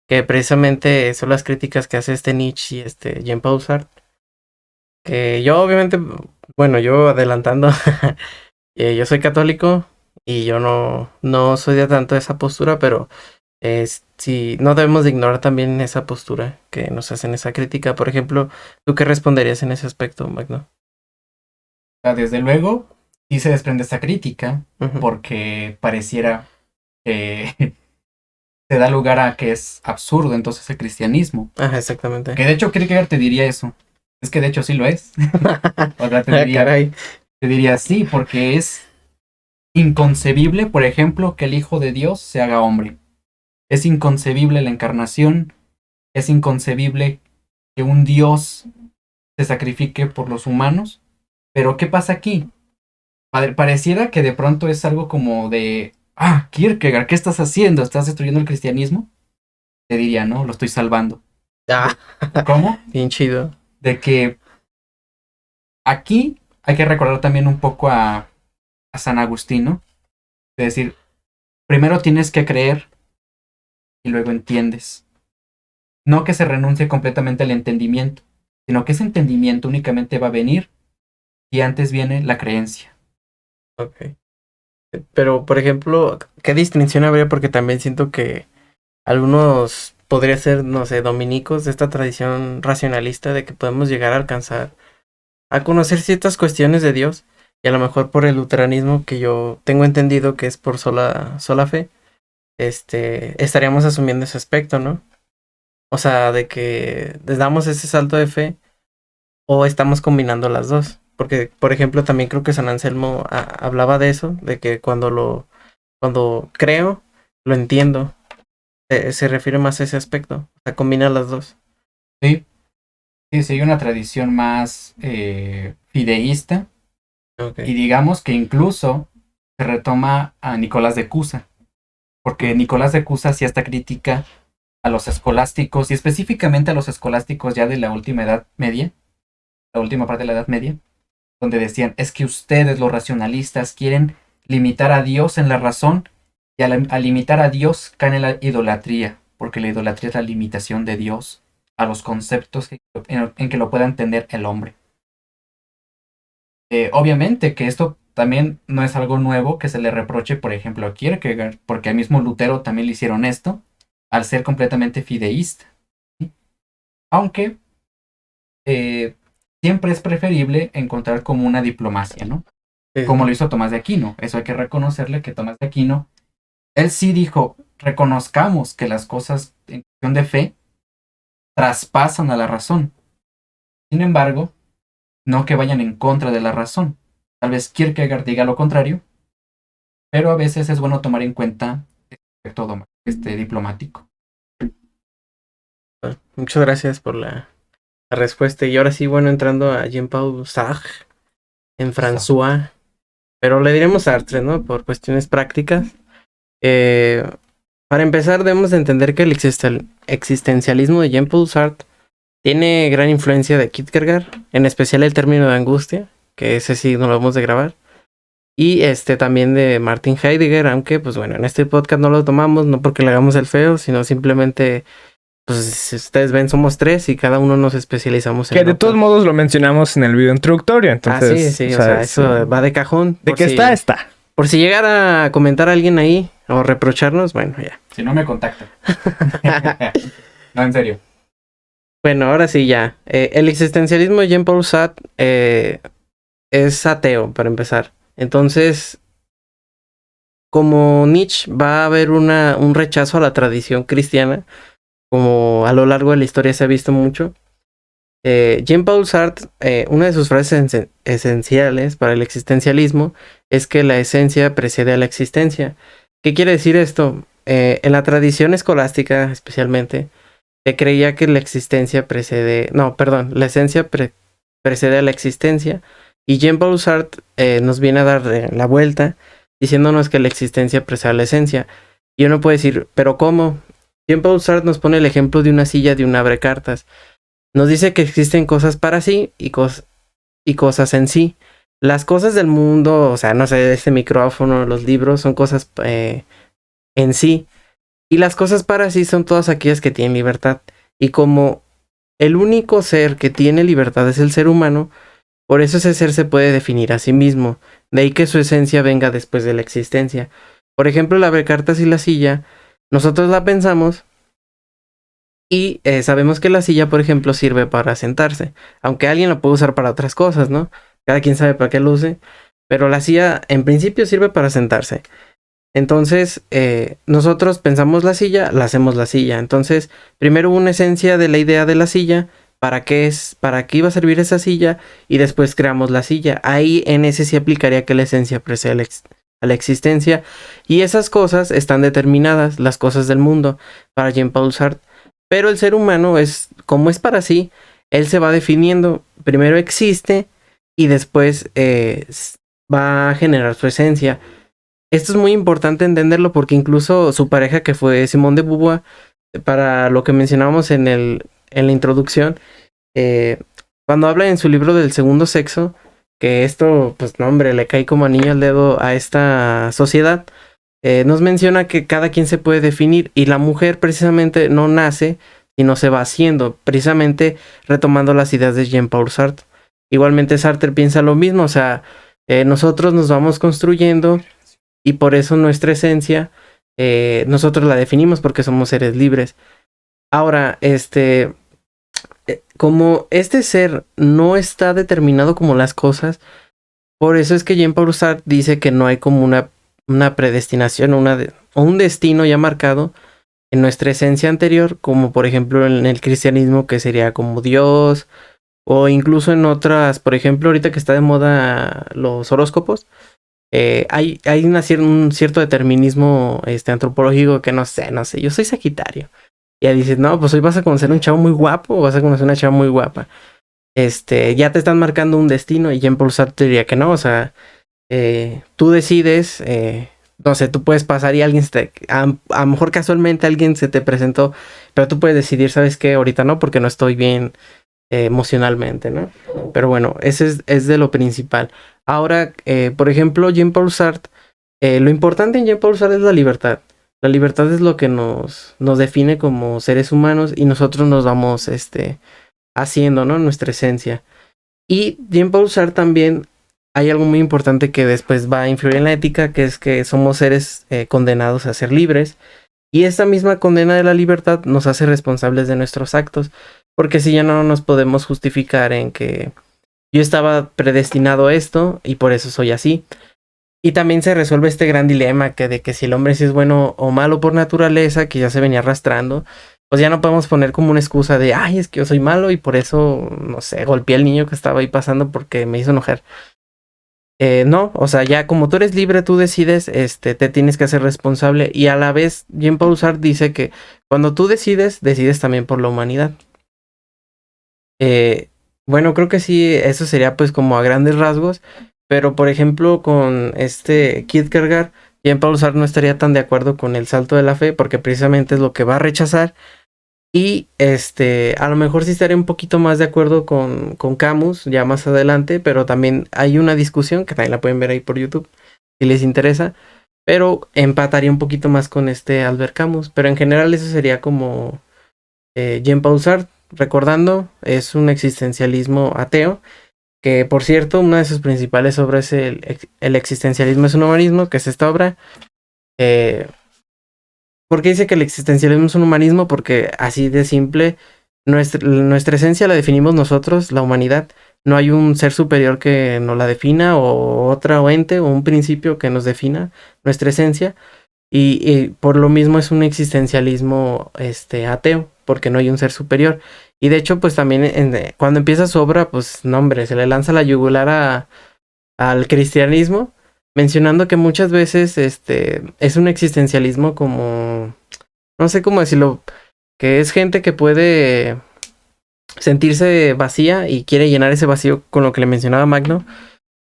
que precisamente son las críticas que hace este Nietzsche y Jean-Paul Sartre. Que yo obviamente, bueno, yo adelantando, yo soy católico y yo no soy de tanto esa postura, pero sí, no debemos de ignorar también esa postura que nos hacen esa crítica. Por ejemplo, ¿tú qué responderías en ese aspecto, Magno? Desde luego, sí se desprende esta crítica, Ujú. porque pareciera que se da lugar a que es absurdo entonces el cristianismo. Ajá, exactamente. Que de hecho Kierkegaard te diría eso. Es que de hecho sí lo es. O sea, Ah, caray. te diría sí, porque es inconcebible, por ejemplo, que el Hijo de Dios se haga hombre. Es inconcebible la encarnación. Es inconcebible que un Dios se sacrifique por los humanos. Pero ¿qué pasa aquí? Pareciera que de pronto es algo como de... Ah, Kierkegaard, ¿qué estás haciendo? ¿Estás destruyendo el cristianismo? Te diría, no, lo estoy salvando. Ah, ¿Cómo? bien chido. De que aquí hay que recordar también un poco a San Agustín, de decir, primero tienes que creer y luego entiendes. No que se renuncie completamente al entendimiento, sino que ese entendimiento únicamente va a venir y antes viene la creencia. Ok. Pero, por ejemplo, ¿qué distinción habría? Porque también siento que algunos podría ser, no sé, dominicos de esta tradición racionalista de que podemos llegar a alcanzar a conocer ciertas cuestiones de Dios, y a lo mejor por el luteranismo, que yo tengo entendido que es por sola fe, estaríamos asumiendo ese aspecto, ¿no? O sea, de que les damos ese salto de fe o estamos combinando las dos. Porque, por ejemplo, también creo que San Anselmo hablaba de eso, de que cuando creo, lo entiendo. Se refiere más a ese aspecto. O sea, combina las dos. Sí, sí, sigue una tradición más fideísta, Ok. y digamos que incluso se retoma a Nicolás de Cusa, porque Nicolás de Cusa hacía esta crítica a los escolásticos y específicamente a los escolásticos ya de la última Edad Media, la última parte de la Edad Media, donde decían, es que ustedes los racionalistas quieren limitar a Dios en la razón, y al limitar a Dios caen en la idolatría, porque la idolatría es la limitación de Dios a los conceptos en que lo pueda entender el hombre. Obviamente que esto también no es algo nuevo que se le reproche, por ejemplo, a Kierkegaard, porque al mismo Lutero también le hicieron esto, al ser completamente fideísta. ¿Sí? Aunque siempre es preferible encontrar como una diplomacia, ¿no? Sí, Como sí. lo hizo Tomás de Aquino. Eso hay que reconocerle, que Tomás de Aquino, él sí dijo, reconozcamos que las cosas en cuestión de fe traspasan a la razón. Sin embargo, no que vayan en contra de la razón. Tal vez Kierkegaard diga lo contrario, pero a veces es bueno tomar en cuenta este aspecto diplomático. Bueno, muchas gracias por la respuesta. Y ahora sí, bueno, entrando a Jean-Paul Sartre en François. Pero le diremos Sartre, ¿no? Por cuestiones prácticas. Eh, para empezar, debemos de entender que el existencialismo de Jean-Paul Sartre tiene gran influencia de Kierkegaard, en especial el término de angustia, que ese sí no lo vamos de grabar. Y también de Martin Heidegger, aunque pues bueno, en este podcast no lo tomamos, no porque le hagamos el feo, sino simplemente, pues si ustedes ven, somos tres y cada uno nos especializamos en Que de otro. todos modos lo mencionamos en el video introductorio, entonces... Sí, o sea, eso va de cajón. De que está, está. Por si llegara a comentar a alguien ahí o reprocharnos, bueno, ya. Si no me contactan. No, en serio. Bueno, ahora sí ya. El existencialismo de Jean-Paul Sartre es ateo, para empezar. Entonces, como Nietzsche, va a haber un rechazo a la tradición cristiana, como a lo largo de la historia se ha visto mucho. Jean-Paul Sartre, una de sus frases esenciales para el existencialismo es que la esencia precede a la existencia. ¿Qué quiere decir esto? En la tradición escolástica, especialmente, se creía que la existencia precede... No, perdón, la esencia precede a la existencia. Y Jean-Paul Sartre nos viene a dar la vuelta, diciéndonos que la existencia precede a la esencia. Y uno puede decir, ¿pero cómo? Jean-Paul Sartre nos pone el ejemplo de una silla de un abrecartas. Nos dice que existen cosas para sí y cosas en sí. Las cosas del mundo, o sea, no sé, este micrófono, los libros, son cosas en sí. Y las cosas para sí son todas aquellas que tienen libertad. Y como el único ser que tiene libertad es el ser humano, por eso ese ser se puede definir a sí mismo. De ahí que su esencia venga después de la existencia. Por ejemplo, la abrecartas y la silla, nosotros la pensamos y sabemos que la silla, por ejemplo, sirve para sentarse. Aunque alguien lo puede usar para otras cosas, ¿no? Cada quien sabe para qué lo use. Pero la silla en principio sirve para sentarse. Entonces, nosotros pensamos la silla, la hacemos la silla. Entonces, primero hubo una esencia de la idea de la silla, para qué iba a servir esa silla, y después creamos la silla. Ahí en ese sí aplicaría que la esencia precede a la existencia, y esas cosas están determinadas, las cosas del mundo, para Jean-Paul Sartre. Pero el ser humano como es para sí, él se va definiendo. Primero existe y después va a generar su esencia. Esto es muy importante entenderlo porque incluso su pareja, que fue Simone de Beauvoir, para lo que mencionábamos en la introducción, cuando habla en su libro del segundo sexo, que esto, pues no hombre, le cae como anillo al dedo a esta sociedad, nos menciona que cada quien se puede definir y la mujer precisamente no nace, sino se va haciendo, precisamente retomando las ideas de Jean-Paul Sartre. Igualmente Sartre piensa lo mismo, o sea, nosotros nos vamos construyendo y por eso nuestra esencia, nosotros la definimos porque somos seres libres. Ahora, como este ser no está determinado como las cosas, por eso es que Jean-Paul Sartre dice que no hay como una predestinación o un destino ya marcado en nuestra esencia anterior, como por ejemplo en el cristianismo, que sería como Dios, o incluso en otras, por ejemplo, ahorita que está de moda los horóscopos, hay un cierto determinismo antropológico que no sé, yo soy Sagitario. Y ya dices, no, pues hoy vas a conocer un chavo muy guapo o vas a conocer una chava muy guapa. Ya te están marcando un destino y Jean-Paul Sartre diría que no, o sea, tú decides, no sé, tú puedes pasar y alguien a lo mejor casualmente alguien se te presentó, pero tú puedes decidir, ¿sabes qué? Ahorita no, porque no estoy bien emocionalmente, ¿no? Pero bueno, ese es de lo principal. Ahora, por ejemplo, Jean-Paul Sartre, lo importante en Jean-Paul Sartre es la libertad. La libertad es lo que nos define como seres humanos y nosotros nos vamos haciendo, ¿no? Nuestra esencia. Y Jean-Paul Sartre también hay algo muy importante que después va a influir en la ética, que es que somos seres condenados a ser libres. Y esta misma condena de la libertad nos hace responsables de nuestros actos, porque si ya no nos podemos justificar en que yo estaba predestinado a esto y por eso soy así. Y también se resuelve este gran dilema de que si el hombre sí es bueno o malo por naturaleza, que ya se venía arrastrando, pues ya no podemos poner como una excusa de, ay, es que yo soy malo y por eso, no sé, golpeé al niño que estaba ahí pasando porque me hizo enojar. No, o sea, ya como tú eres libre, tú decides, te tienes que hacer responsable. Y a la vez, Jean-Paul Sartre dice que cuando tú decides también por la humanidad. Bueno, creo que sí, eso sería pues como a grandes rasgos. Pero por ejemplo, con Kierkegaard, Jean-Paul Sartre no estaría tan de acuerdo con el salto de la fe, porque precisamente es lo que va a rechazar. Y a lo mejor sí estaría un poquito más de acuerdo con Camus ya más adelante, pero también hay una discusión que también la pueden ver ahí por YouTube si les interesa, pero empataría un poquito más con Albert Camus. Pero en general eso sería como Jean-Paul Sartre, recordando, es un existencialismo ateo, que por cierto, una de sus principales obras es el existencialismo es un humanismo, que es esta obra. ¿Por qué dice que el existencialismo es un humanismo? Porque así de simple, nuestra esencia la definimos nosotros, la humanidad. no hay un ser superior que nos la defina o otro ente o un principio que nos defina nuestra esencia. Y por lo mismo es un existencialismo ateo, porque no hay un ser superior. Y de hecho, pues también cuando empieza su obra, pues no, hombre, se le lanza la yugular al cristianismo, mencionando que muchas veces es un existencialismo como, no sé cómo decirlo, que es gente que puede sentirse vacía y quiere llenar ese vacío con lo que le mencionaba Magno,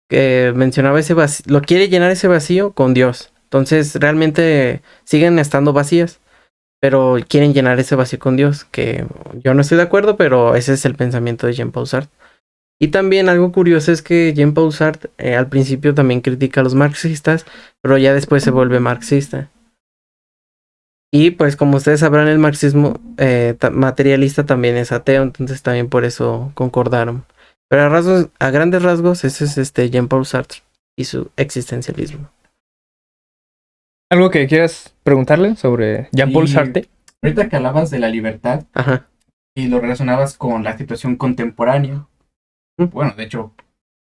que mencionaba ese vacío, lo quiere llenar ese vacío con Dios. Entonces realmente siguen estando vacías, pero quieren llenar ese vacío con Dios, que yo no estoy de acuerdo, pero ese es el pensamiento de Jean-Paul Sartre. Y también algo curioso es que Jean-Paul Sartre al principio también critica a los marxistas, pero ya después se vuelve marxista. Y pues como ustedes sabrán, el marxismo materialista también es ateo, entonces también por eso concordaron. Pero a grandes rasgos, ese es Jean-Paul Sartre y su existencialismo. ¿Algo que quieras preguntarle sobre Jean-Paul Sí. Sartre? Ahorita que hablabas de la libertad Ajá. y lo relacionabas con la situación contemporánea. Bueno, de hecho,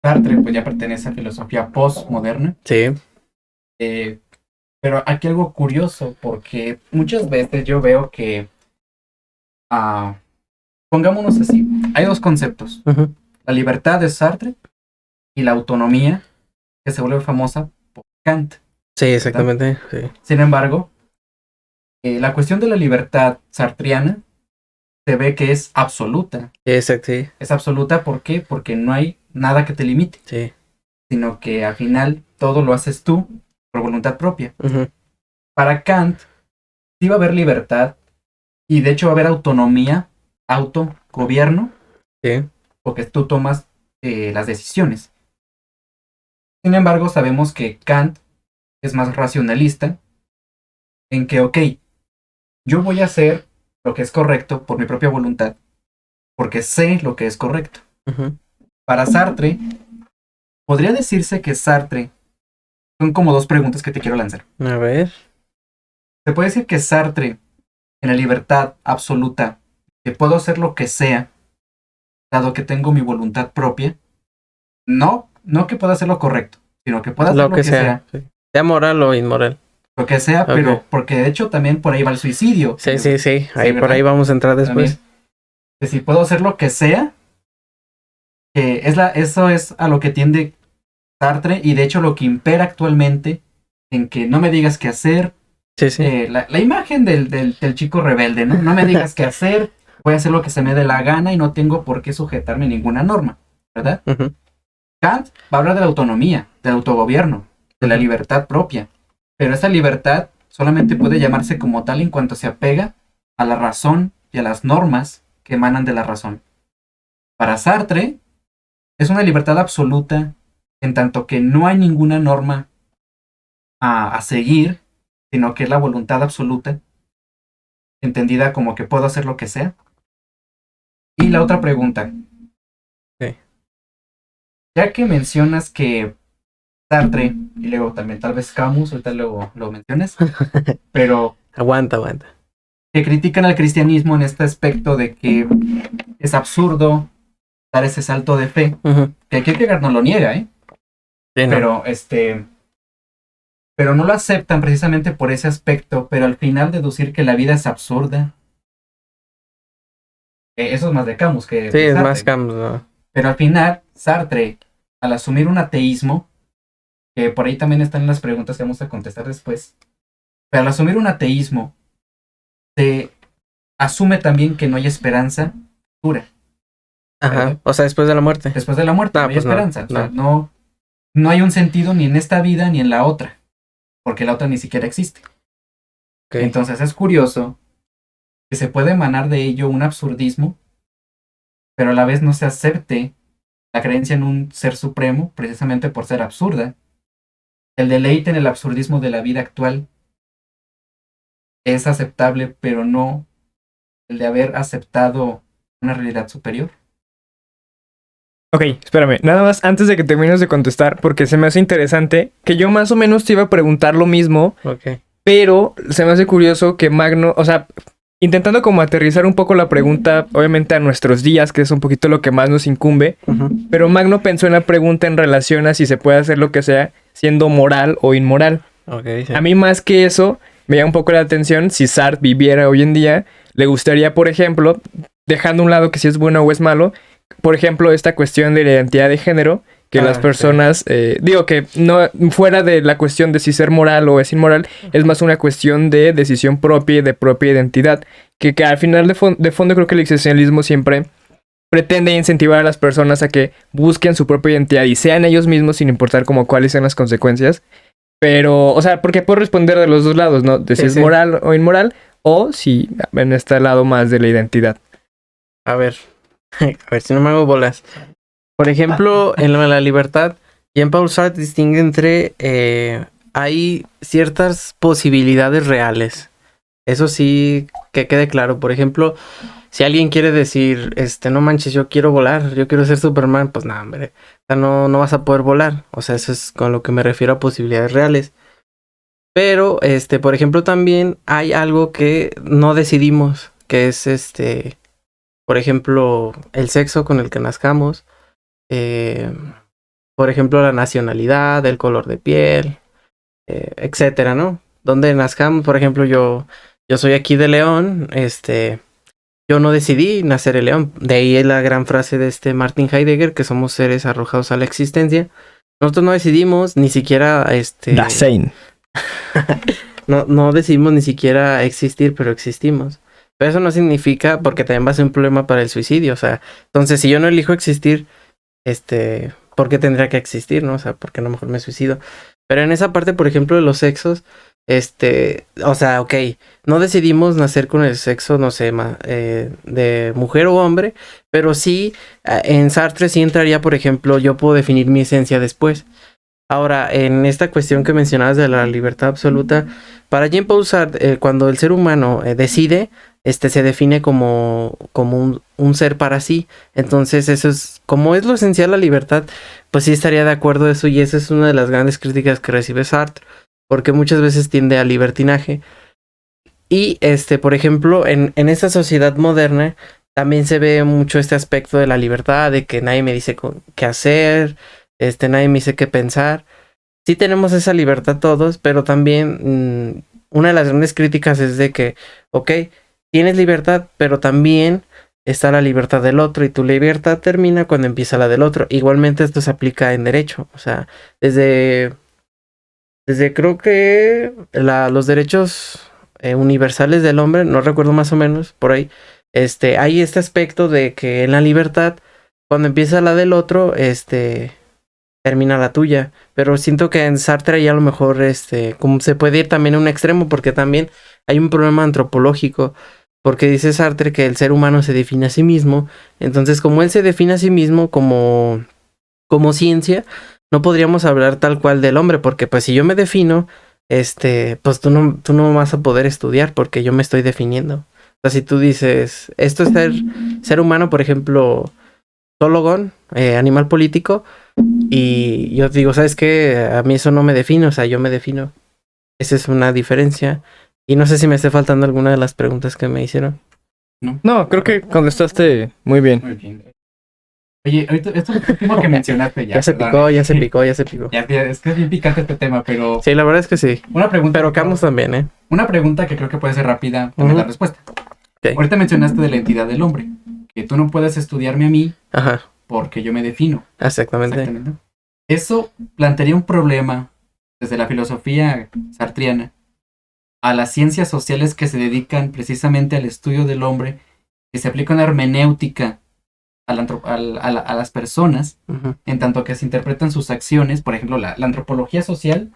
Sartre pues ya pertenece a filosofía postmoderna. Sí. Pero aquí algo curioso, porque muchas veces yo veo que, pongámonos así, hay dos conceptos. Uh-huh. La libertad de Sartre y la autonomía, que se vuelve famosa por Kant. Sí, exactamente. Sí. Sin embargo, la cuestión de la libertad sartriana se ve que es absoluta. Exacto, sí. Es absoluta, ¿por qué? Porque no hay nada que te limite, Sí. sino que al final todo lo haces tú por voluntad propia. Uh-huh. Para Kant, sí va a haber libertad y de hecho va a haber autonomía, autogobierno, Sí. porque tú tomas las decisiones. Sin embargo, sabemos que Kant es más racionalista en que, ok, yo voy a hacer lo que es correcto por mi propia voluntad, porque sé lo que es correcto. Uh-huh. Para Sartre, podría decirse que Sartre, son como dos preguntas que te quiero lanzar. A ver. Se puede decir que Sartre, en la libertad absoluta, que puedo hacer lo que sea, dado que tengo mi voluntad propia, no que pueda hacer lo correcto, sino que pueda hacer lo que sea. Sí. Sea moral o inmoral. Lo que sea, Ok. pero porque de hecho también por ahí va el suicidio. Sí. Ahí, por ¿verdad? ahí vamos a entrar después. También. Que si puedo hacer lo que sea, que eso es a lo que tiende Sartre y de hecho lo que impera actualmente en que no me digas qué hacer. Sí. La imagen del chico rebelde, ¿no? No me digas qué hacer, voy a hacer lo que se me dé la gana y no tengo por qué sujetarme a ninguna norma, ¿verdad? Uh-huh. Kant va a hablar de la autonomía, del autogobierno, de la libertad propia, pero esa libertad solamente puede llamarse como tal en cuanto se apega a la razón y a las normas que emanan de la razón. Para Sartre, es una libertad absoluta en tanto que no hay ninguna norma a seguir, sino que es la voluntad absoluta, entendida como que puedo hacer lo que sea. Y la otra pregunta. Sí. Ya que mencionas que Sartre, y luego también tal vez Camus, ahorita luego lo mencionas, pero Aguanta. que critican al cristianismo en este aspecto de que es absurdo dar ese salto de fe, Uh-huh. que Kierkegaard no lo niega, Sí, no. pero no lo aceptan precisamente por ese aspecto, pero al final deducir que la vida es absurda. Eso es más de Camus que Sí, de es Sartre. más Camus, ¿no? Pero al final, Sartre, al asumir un ateísmo, que por ahí también están las preguntas que vamos a contestar después, pero al asumir un ateísmo, se asume también que no hay esperanza futura. Ajá. ¿Verdad? O sea, después de la muerte. Después de la muerte no hay pues esperanza. no. O sea, no hay un sentido ni en esta vida ni en la otra, porque la otra ni siquiera existe. Okay. Entonces es curioso que se puede emanar de ello un absurdismo, pero a la vez no se acepte la creencia en un ser supremo, precisamente por ser absurda. El deleite en el absurdismo de la vida actual es aceptable, pero no el de haber aceptado una realidad superior. Ok, espérame, nada más antes de que termines de contestar, porque se me hace interesante, que yo más o menos te iba a preguntar lo mismo, Ok. pero se me hace curioso que Magno, o sea, intentando como aterrizar un poco la pregunta, obviamente a nuestros días, que es un poquito lo que más nos incumbe, pero Magno pensó en la pregunta en relación a si se puede hacer lo que sea siendo moral o inmoral. Okay, sí. A mí más que eso, me llama un poco la atención si Sartre viviera hoy en día, le gustaría, por ejemplo, dejando a un lado que si es bueno o es malo, por ejemplo, esta cuestión de la identidad de género, que las personas, digo que no fuera de la cuestión de si ser moral o es inmoral, es más una cuestión de decisión propia y de propia identidad, que al final de fondo creo que el existencialismo siempre pretende incentivar a las personas a que busquen su propia identidad y sean ellos mismos sin importar como cuáles sean las consecuencias. Pero, o sea, porque puedo responder de los dos lados, ¿no? De si es moral o inmoral, o si en este lado más de la identidad. A ver si no me hago bolas. Por ejemplo, en la libertad, Jean-Paul Sartre distingue entre hay ciertas posibilidades reales. Eso sí, que quede claro. Por ejemplo, si alguien quiere decir, no manches, yo quiero volar, yo quiero ser Superman, pues nada, hombre, o sea, no vas a poder volar. O sea, eso es con lo que me refiero a posibilidades reales. Pero, por ejemplo, también hay algo que no decidimos, que es, por ejemplo, el sexo con el que nazcamos. Por ejemplo, la nacionalidad, el color de piel, etcétera, ¿no? Donde nazcamos, por ejemplo, yo soy aquí de León, yo no decidí nacer en León. De ahí es la gran frase de Martin Heidegger, que somos seres arrojados a la existencia. Nosotros no decidimos ni siquiera, Dasein. no decidimos ni siquiera existir, pero existimos. Pero eso no significa, porque también va a ser un problema para el suicidio, o sea, entonces si yo no elijo existir, ¿por qué tendría que existir, no? O sea, porque a lo mejor me suicido. Pero en esa parte, por ejemplo, de los sexos, o sea, ok, no decidimos nacer con el sexo, no sé, de mujer o hombre, pero sí, en Sartre sí entraría, por ejemplo, yo puedo definir mi esencia después. Ahora, en esta cuestión que mencionabas de la libertad absoluta, para Jean-Paul Sartre, cuando el ser humano decide, se define como un ser para sí. Entonces, eso es, como es lo esencial la libertad, pues sí estaría de acuerdo eso, y esa es una de las grandes críticas que recibe Sartre, porque muchas veces tiende al libertinaje. Y, por ejemplo, en esta sociedad moderna, también se ve mucho este aspecto de la libertad, de que nadie me dice qué hacer, nadie me dice qué pensar. Sí tenemos esa libertad todos, pero también una de las grandes críticas es de que, ok, tienes libertad, pero también está la libertad del otro, y tu libertad termina cuando empieza la del otro. Igualmente esto se aplica en derecho, o sea, desde creo que los derechos universales del hombre, no recuerdo más o menos, por ahí, hay este aspecto de que en la libertad, cuando empieza la del otro, termina la tuya. Pero siento que en Sartre ya a lo mejor, como se puede ir también a un extremo, porque también hay un problema antropológico, porque dice Sartre que el ser humano se define a sí mismo. Entonces, como él se define a sí mismo como ciencia, no podríamos hablar tal cual del hombre, porque pues si yo me defino, pues tú no vas a poder estudiar porque yo me estoy definiendo. O sea, si tú dices, esto es ser humano, por ejemplo, Tologón, animal político, y yo digo, ¿sabes qué? A mí eso no me define, o sea, yo me defino. Esa es una diferencia. Y no sé si me esté faltando alguna de las preguntas que me hicieron. No, creo que contestaste muy bien. Muy bien. Oye, ahorita, esto es lo último que mencionaste ya. Ya se picó. Ya, es que es bien picante este tema, pero... Sí, la verdad es que sí. Una pregunta... Pero Camus también, ¿eh? Una pregunta que creo que puede ser rápida, también la respuesta. Okay. Ahorita mencionaste de la entidad del hombre, que tú no puedes estudiarme a mí porque yo me defino. Exactamente. Eso plantearía un problema desde la filosofía sartriana a las ciencias sociales que se dedican precisamente al estudio del hombre, que se aplica una hermenéutica a las personas, en tanto que se interpretan sus acciones, por ejemplo, la antropología social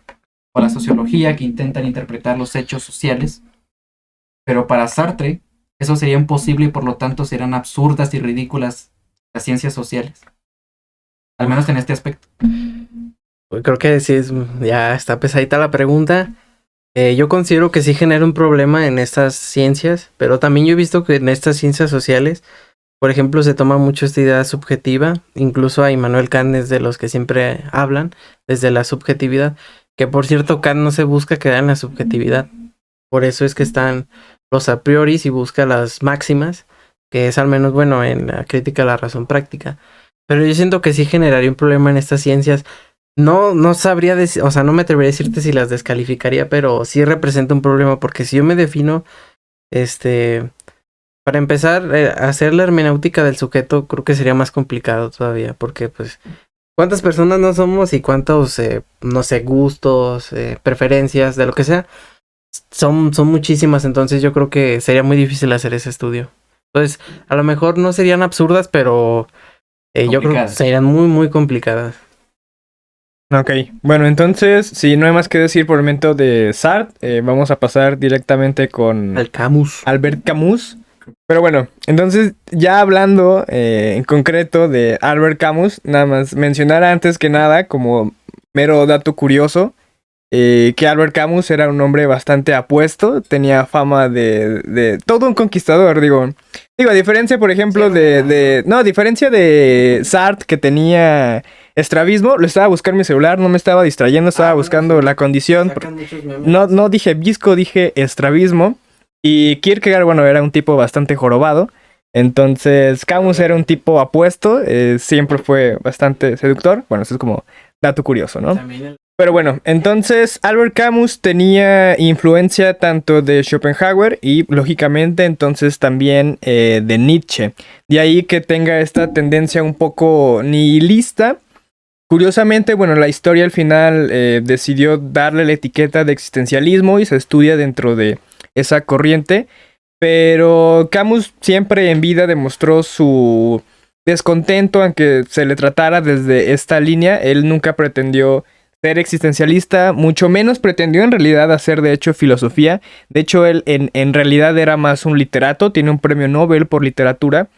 o la sociología, que intentan interpretar los hechos sociales, pero para Sartre eso sería imposible y por lo tanto serán absurdas y ridículas las ciencias sociales, al menos en este aspecto. Creo que sí, ya está pesadita la pregunta. Yo considero que sí genera un problema en estas ciencias, pero también yo he visto que en estas ciencias sociales, por ejemplo, se toma mucho esta idea subjetiva. Incluso a Immanuel Kant es de los que siempre hablan desde la subjetividad, que por cierto Kant no se busca quedar en la subjetividad. Por eso es que están los a priori y busca las máximas, que es al menos bueno en la crítica a la razón práctica. Pero yo siento que sí generaría un problema en estas ciencias. No sabría decir, o sea, no me atrevería a decirte si las descalificaría, pero sí representa un problema, porque si yo me defino, para empezar, hacer la hermenéutica del sujeto creo que sería más complicado todavía, porque pues, ¿cuántas personas no somos y cuántos, no sé, gustos, preferencias, de lo que sea? Son muchísimas, entonces yo creo que sería muy difícil hacer ese estudio. Entonces, a lo mejor no serían absurdas, pero yo creo que serían muy, muy complicadas. Ok, bueno, entonces, si no hay más que decir por el momento de Sartre, vamos a pasar directamente con Al Camus. Albert Camus. Pero bueno, entonces ya hablando en concreto de Albert Camus, nada más mencionar antes que nada, como mero dato curioso, que Albert Camus era un hombre bastante apuesto, tenía fama de todo un conquistador, digo, a diferencia, por ejemplo, a diferencia de Sartre, que tenía estrabismo, lo estaba buscando en mi celular, no me estaba distrayendo, estaba buscando la condición. No dije visco, dije estrabismo. Y Kierkegaard, bueno, era un tipo bastante jorobado. Entonces, Camus era un tipo apuesto, siempre fue bastante seductor. Bueno, eso es como dato curioso, ¿no? Pero bueno, entonces Albert Camus tenía influencia tanto de Schopenhauer y, lógicamente, entonces también de Nietzsche. De ahí que tenga esta tendencia un poco nihilista. Curiosamente, bueno, la historia al final decidió darle la etiqueta de existencialismo y se estudia dentro de esa corriente, pero Camus siempre en vida demostró su descontento aunque se le tratara desde esta línea. Él nunca pretendió ser existencialista, mucho menos pretendió en realidad hacer de hecho filosofía. De hecho, él en realidad era más un literato, tiene un premio Nobel por literatura.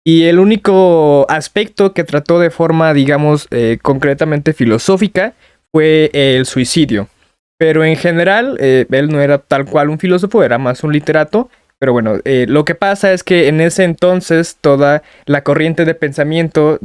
Y el único aspecto que trató de forma, digamos, concretamente filosófica fue el suicidio. Pero en general, él no era tal cual un filósofo, era más un literato. Pero bueno, lo que pasa es que en ese entonces toda la corriente de pensamiento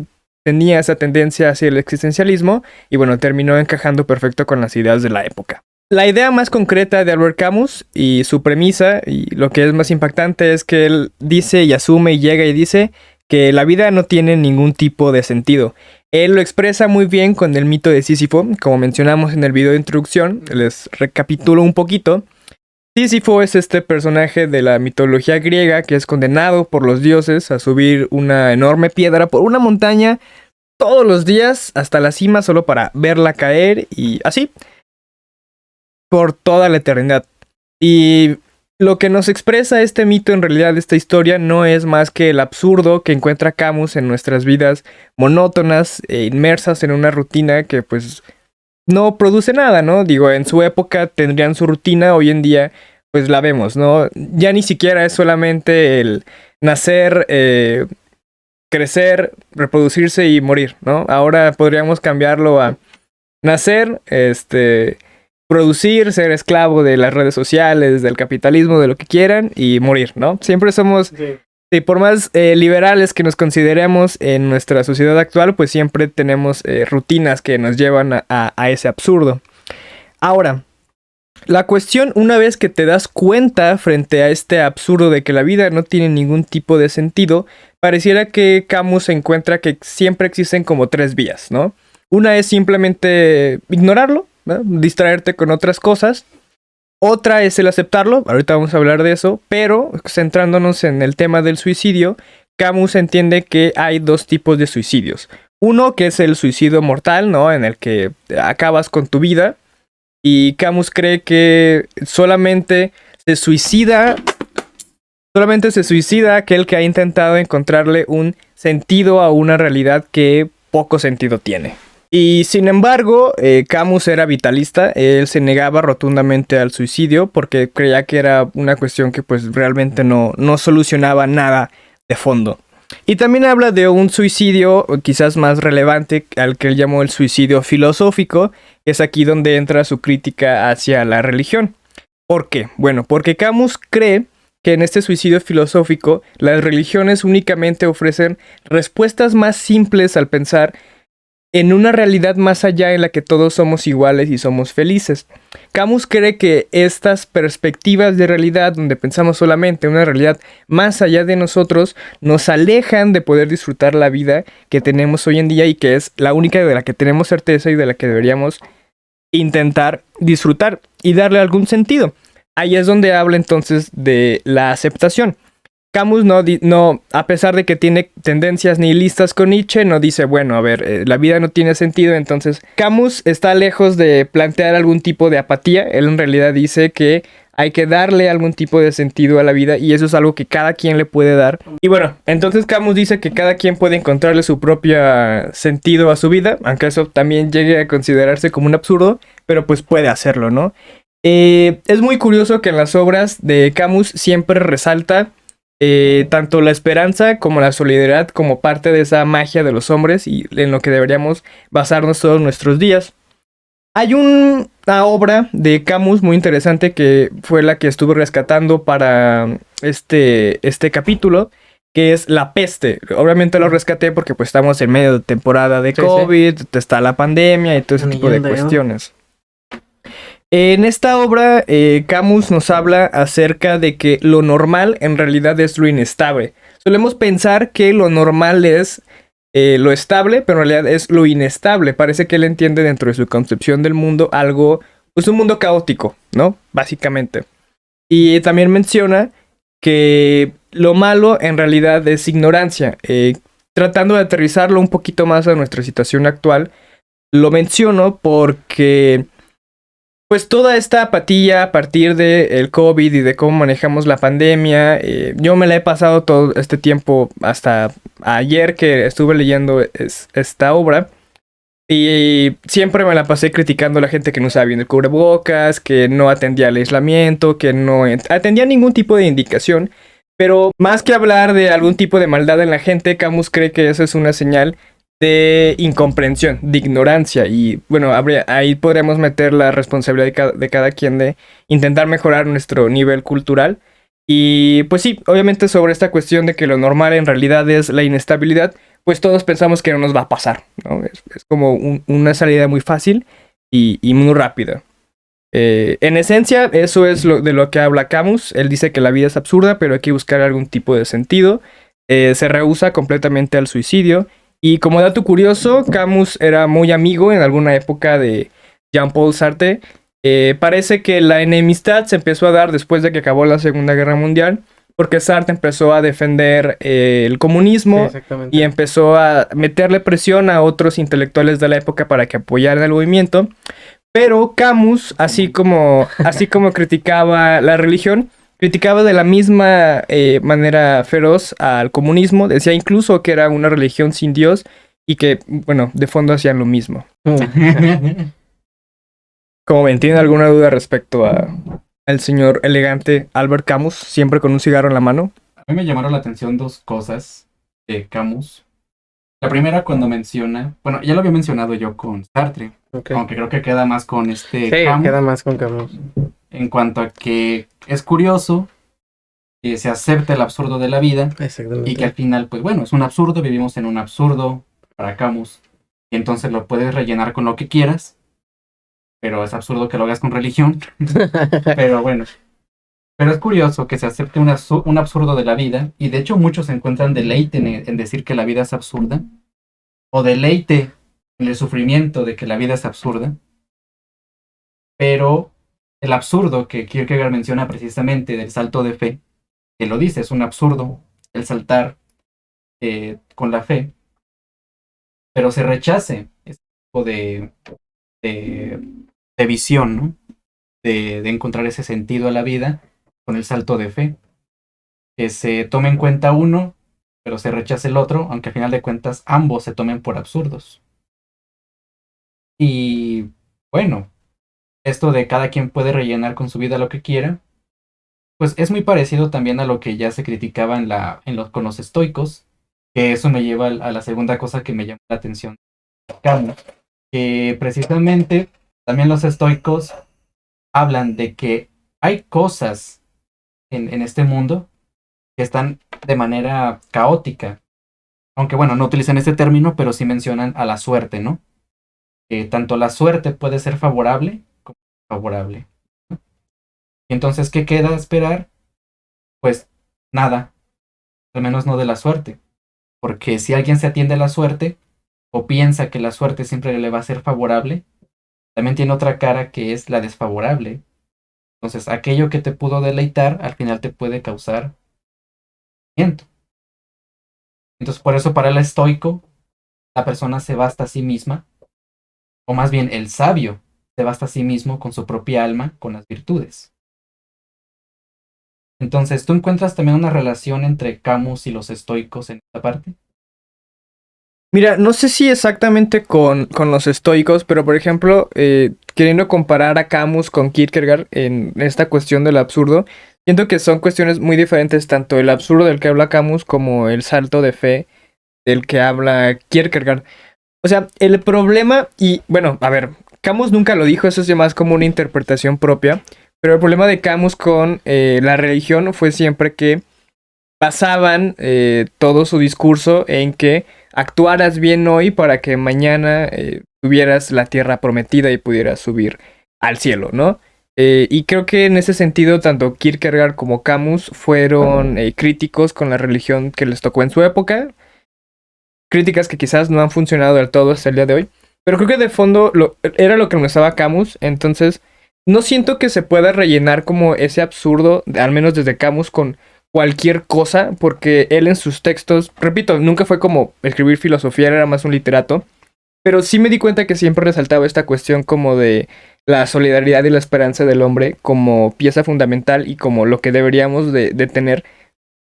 tenía esa tendencia hacia el existencialismo y bueno, terminó encajando perfecto con las ideas de la época. La idea más concreta de Albert Camus y su premisa, y lo que es más impactante, es que él dice y asume y llega y dice que la vida no tiene ningún tipo de sentido. Él lo expresa muy bien con el mito de Sísifo, como mencionamos en el video de introducción. Les recapitulo un poquito. Sísifo es este personaje de la mitología griega que es condenado por los dioses a subir una enorme piedra por una montaña todos los días hasta la cima solo para verla caer y así por toda la eternidad. Y lo que nos expresa este mito, en realidad, esta historia, no es más que el absurdo que encuentra Camus en nuestras vidas monótonas e inmersas en una rutina que pues no produce nada, ¿no? Digo, en su época tendrían su rutina, hoy en día pues la vemos, ¿no? Ya ni siquiera es solamente el nacer, crecer, reproducirse y morir, ¿no? Ahora podríamos cambiarlo a nacer, producir, ser esclavo de las redes sociales, del capitalismo, de lo que quieran y morir, ¿no? Siempre somos, sí, por más liberales que nos consideremos en nuestra sociedad actual, pues siempre tenemos rutinas que nos llevan a ese absurdo. Ahora, la cuestión, una vez que te das cuenta frente a este absurdo de que la vida no tiene ningún tipo de sentido, pareciera que Camus encuentra que siempre existen como tres vías, ¿no? Una es simplemente ignorarlo, ¿no? Distraerte con otras cosas. Otra es el aceptarlo, ahorita vamos a hablar de eso, pero centrándonos en el tema del suicidio, Camus entiende que hay dos tipos de suicidios. Uno que es el suicidio mortal, ¿no? En el que acabas con tu vida. Y Camus cree que solamente se suicida aquel que ha intentado encontrarle un sentido a una realidad que poco sentido tiene. Y sin embargo, Camus era vitalista, él se negaba rotundamente al suicidio porque creía que era una cuestión que pues realmente no solucionaba nada de fondo. Y también habla de un suicidio quizás más relevante al que él llamó el suicidio filosófico, que es aquí donde entra su crítica hacia la religión. ¿Por qué? Bueno, porque Camus cree que en este suicidio filosófico las religiones únicamente ofrecen respuestas más simples al pensar en una realidad más allá en la que todos somos iguales y somos felices. Camus cree que estas perspectivas de realidad, donde pensamos solamente en una realidad más allá de nosotros, nos alejan de poder disfrutar la vida que tenemos hoy en día y que es la única de la que tenemos certeza y de la que deberíamos intentar disfrutar y darle algún sentido. Ahí es donde habla entonces de la aceptación. Camus no, a pesar de que tiene tendencias nihilistas con Nietzsche, no dice, bueno, a ver, la vida no tiene sentido, entonces Camus está lejos de plantear algún tipo de apatía. Él en realidad dice que hay que darle algún tipo de sentido a la vida y eso es algo que cada quien le puede dar. Y bueno, entonces Camus dice que cada quien puede encontrarle su propio sentido a su vida, aunque eso también llegue a considerarse como un absurdo, pero pues puede hacerlo, ¿no? Es muy curioso que en las obras de Camus siempre resalta tanto la esperanza como la solidaridad como parte de esa magia de los hombres y en lo que deberíamos basarnos todos nuestros días. Hay una obra de Camus muy interesante que fue la que estuve rescatando para este capítulo, que es La Peste. Obviamente lo rescaté porque pues estamos en medio de temporada de COVID, está la pandemia y todo ese tipo de cuestiones. En esta obra, Camus nos habla acerca de que lo normal en realidad es lo inestable. Solemos pensar que lo normal es lo estable, pero en realidad es lo inestable. Parece que él entiende dentro de su concepción del mundo algo, pues un mundo caótico, ¿no? Básicamente. Y también menciona que lo malo en realidad es ignorancia. Tratando de aterrizarlo un poquito más a nuestra situación actual, lo menciono porque pues toda esta apatía a partir del COVID y de cómo manejamos la pandemia, yo me la he pasado todo este tiempo hasta ayer que estuve leyendo esta obra y siempre me la pasé criticando a la gente que no usaba bien el cubrebocas, que no atendía al aislamiento, que no atendía ningún tipo de indicación, pero más que hablar de algún tipo de maldad en la gente, Camus cree que eso es una señal de incomprensión, de ignorancia y bueno, ahí podríamos meter la responsabilidad de cada quien de intentar mejorar nuestro nivel cultural y pues sí, obviamente sobre esta cuestión de que lo normal en realidad es la inestabilidad, pues todos pensamos que no nos va a pasar, ¿no? Es como una salida muy fácil y muy rápida. En esencia, eso es de lo que habla Camus. Él dice que la vida es absurda, pero hay que buscar algún tipo de sentido. Se rehúsa completamente al suicidio. Y como dato curioso, Camus era muy amigo en alguna época de Jean-Paul Sartre. Parece que la enemistad se empezó a dar después de que acabó la Segunda Guerra Mundial, porque Sartre empezó a defender el comunismo y empezó a meterle presión a otros intelectuales de la época para que apoyaran el movimiento. Pero Camus, así como criticaba la religión, criticaba de la misma manera feroz al comunismo. Decía incluso que era una religión sin Dios y que, bueno, de fondo hacían lo mismo. Como ven, ¿tienen alguna duda respecto al señor elegante Albert Camus, siempre con un cigarro en la mano? A mí me llamaron la atención dos cosas de Camus. La primera cuando menciona, bueno, ya lo había mencionado yo con Sartre, aunque creo que queda más con Sí, Camus. queda más con Camus. En cuanto a que es curioso que se acepte el absurdo de la vida y que al final, pues bueno, es un absurdo, vivimos en un absurdo para Camus y entonces lo puedes rellenar con lo que quieras, pero es absurdo que lo hagas con religión. Pero bueno, pero es curioso que se acepte un absurdo de la vida y de hecho muchos encuentran deleite en decir que la vida es absurda o deleite en el sufrimiento de que la vida es absurda, pero el absurdo que Kierkegaard menciona precisamente del salto de fe, que lo dice, es un absurdo el saltar con la fe, pero se rechace ese tipo de visión, ¿no? De encontrar ese sentido a la vida con el salto de fe, que se tome en cuenta uno, pero se rechace el otro, aunque al final de cuentas ambos se tomen por absurdos. Y bueno, esto de cada quien puede rellenar con su vida lo que quiera, pues es muy parecido también a lo que ya se criticaba con los estoicos, que eso me lleva a la segunda cosa que me llama la atención, que precisamente también los estoicos hablan de que hay cosas en este mundo que están de manera caótica Aunque bueno, no utilizan este término, pero sí mencionan a la suerte, ¿no? Tanto la suerte puede ser favorable como desfavorable. Y entonces, ¿qué queda esperar? Pues nada, al menos no de la suerte. Porque si alguien se atiende a la suerte o piensa que la suerte siempre le va a ser favorable, también tiene otra cara que es la desfavorable. Entonces, aquello que te pudo deleitar, al final te puede causar sufrimiento. Entonces, por eso para el estoico, la persona se basta a sí misma, o más bien el sabio se basta a sí mismo con su propia alma, con las virtudes. Entonces, ¿tú encuentras también una relación entre Camus y los estoicos en esta parte? Mira, no sé si exactamente con los estoicos, pero por ejemplo, queriendo comparar a Camus con Kierkegaard en esta cuestión del absurdo, siento que son cuestiones muy diferentes, tanto el absurdo del que habla Camus como el salto de fe del que habla Kierkegaard. O sea, el problema, y bueno, a ver, Camus nunca lo dijo, eso es ya más como una interpretación propia, pero el problema de Camus con la religión fue siempre que basaban todo su discurso en que actuaras bien hoy para que mañana tuvieras la tierra prometida y pudieras subir al cielo, ¿no? Y creo que en ese sentido tanto Kierkegaard como Camus fueron críticos con la religión que les tocó en su época, críticas que quizás no han funcionado del todo hasta el día de hoy, pero creo que de fondo era lo que nos daba Camus, entonces no siento que se pueda rellenar como ese absurdo, al menos desde Camus, con cualquier cosa, porque él en sus textos, repito, nunca fue como escribir filosofía, era más un literato, pero sí me di cuenta que siempre resaltaba esta cuestión como de la solidaridad y la esperanza del hombre como pieza fundamental y como lo que deberíamos de tener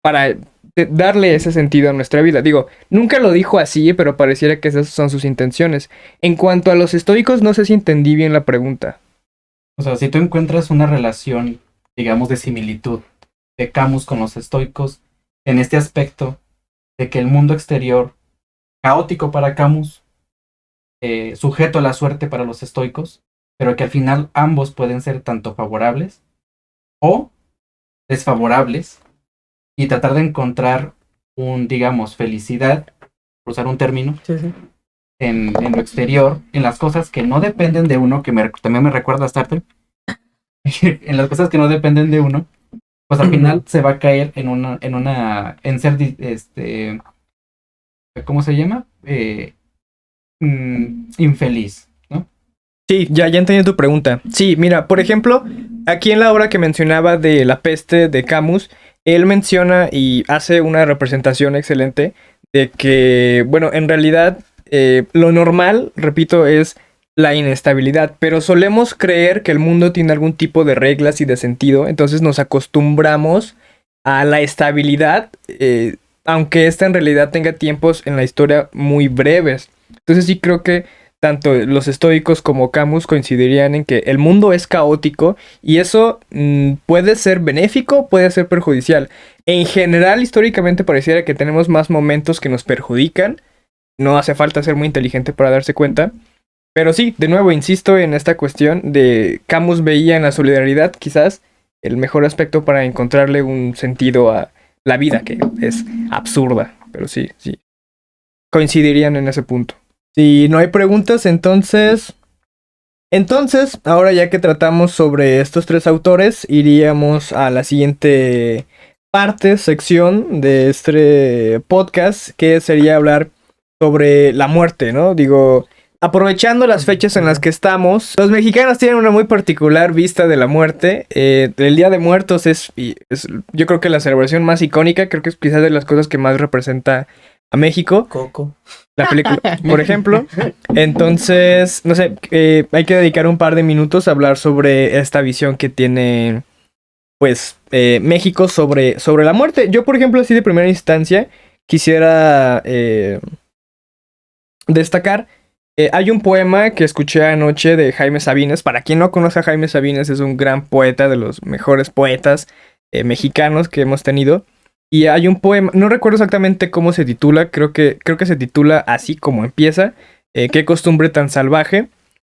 para darle ese sentido a nuestra vida. Digo, nunca lo dijo así, pero pareciera que esas son sus intenciones. En cuanto a los estoicos, no sé si entendí bien la pregunta. O sea, si tú encuentras una relación, digamos, de similitud de Camus con los estoicos en este aspecto de que el mundo exterior, caótico para Camus, sujeto a la suerte para los estoicos, pero que al final ambos pueden ser tanto favorables o desfavorables y tratar de encontrar digamos, felicidad, por usar un término, Sí, sí. en lo exterior, en las cosas que no dependen de uno, que también me recuerda a Sartre, en las cosas que no dependen de uno, pues al final se va a caer en ser, ¿cómo se llama? Infeliz, ¿no? Sí, ya entendí tu pregunta. Sí, mira, por ejemplo, aquí en la obra que mencionaba de La peste de Camus, él menciona y hace una representación excelente de que, bueno, en realidad lo normal, repito, es la inestabilidad, pero solemos creer que el mundo tiene algún tipo de reglas y de sentido, entonces nos acostumbramos a la estabilidad, aunque esta en realidad tenga tiempos en la historia muy breves. Entonces sí creo que tanto los estoicos como Camus coincidirían en que el mundo es caótico y eso puede ser benéfico, puede ser perjudicial. En general, históricamente pareciera que tenemos más momentos que nos perjudican. No hace falta ser muy inteligente para darse cuenta. Pero sí, de nuevo, insisto en esta cuestión de Camus veía en la solidaridad quizás el mejor aspecto para encontrarle un sentido a la vida, que es absurda. Pero sí, coincidirían en ese punto. Si no hay preguntas, entonces, ahora ya que tratamos sobre estos tres autores, iríamos a la siguiente sección de este podcast, que sería hablar sobre la muerte, ¿no? Digo, aprovechando las fechas en las que estamos, los mexicanos tienen una muy particular vista de la muerte. El Día de Muertos es, yo creo que la celebración más icónica, creo que es quizás de las cosas que más representa a México. Coco. La película, por ejemplo. Entonces, no sé, hay que dedicar un par de minutos a hablar sobre esta visión que tiene, pues, México sobre la muerte. Yo, por ejemplo, así de primera instancia, quisiera destacar, hay un poema que escuché anoche de Jaime Sabines. Para quien no conoce a Jaime Sabines, es un gran poeta, de los mejores poetas mexicanos que hemos tenido. Y hay un poema, no recuerdo exactamente cómo se titula, creo que se titula así como empieza, qué costumbre tan salvaje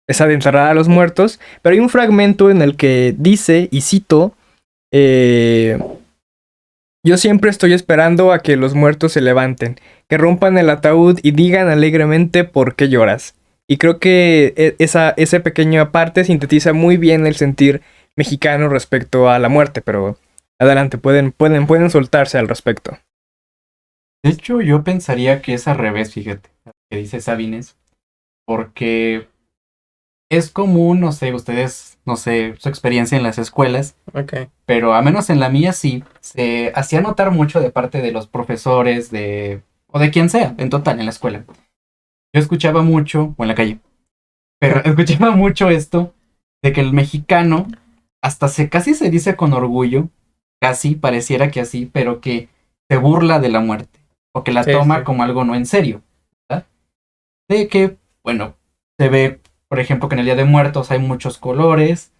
es adentrar a los muertos, pero hay un fragmento en el que dice, y cito, Yo siempre estoy esperando a que los muertos se levanten, que rompan el ataúd y digan alegremente por qué lloras. Y creo que esa pequeña parte sintetiza muy bien el sentir mexicano respecto a la muerte, pero adelante, pueden soltarse al respecto. De hecho, yo pensaría que es al revés, fíjate, lo que dice Sabines, porque es común, no sé, ustedes, no sé, su experiencia en las escuelas, Ok. pero a menos en la mía sí, se hacía notar mucho de parte de los profesores, o de quien sea, en total, en la escuela. Yo escuchaba mucho, o en la calle, pero escuchaba mucho esto de que el mexicano, hasta casi se dice con orgullo, casi, pareciera que así, pero que se burla de la muerte, o que la Sí, toma sí. como algo no en serio, ¿verdad? De que, bueno, se ve, por ejemplo, que en el Día de Muertos hay muchos colores,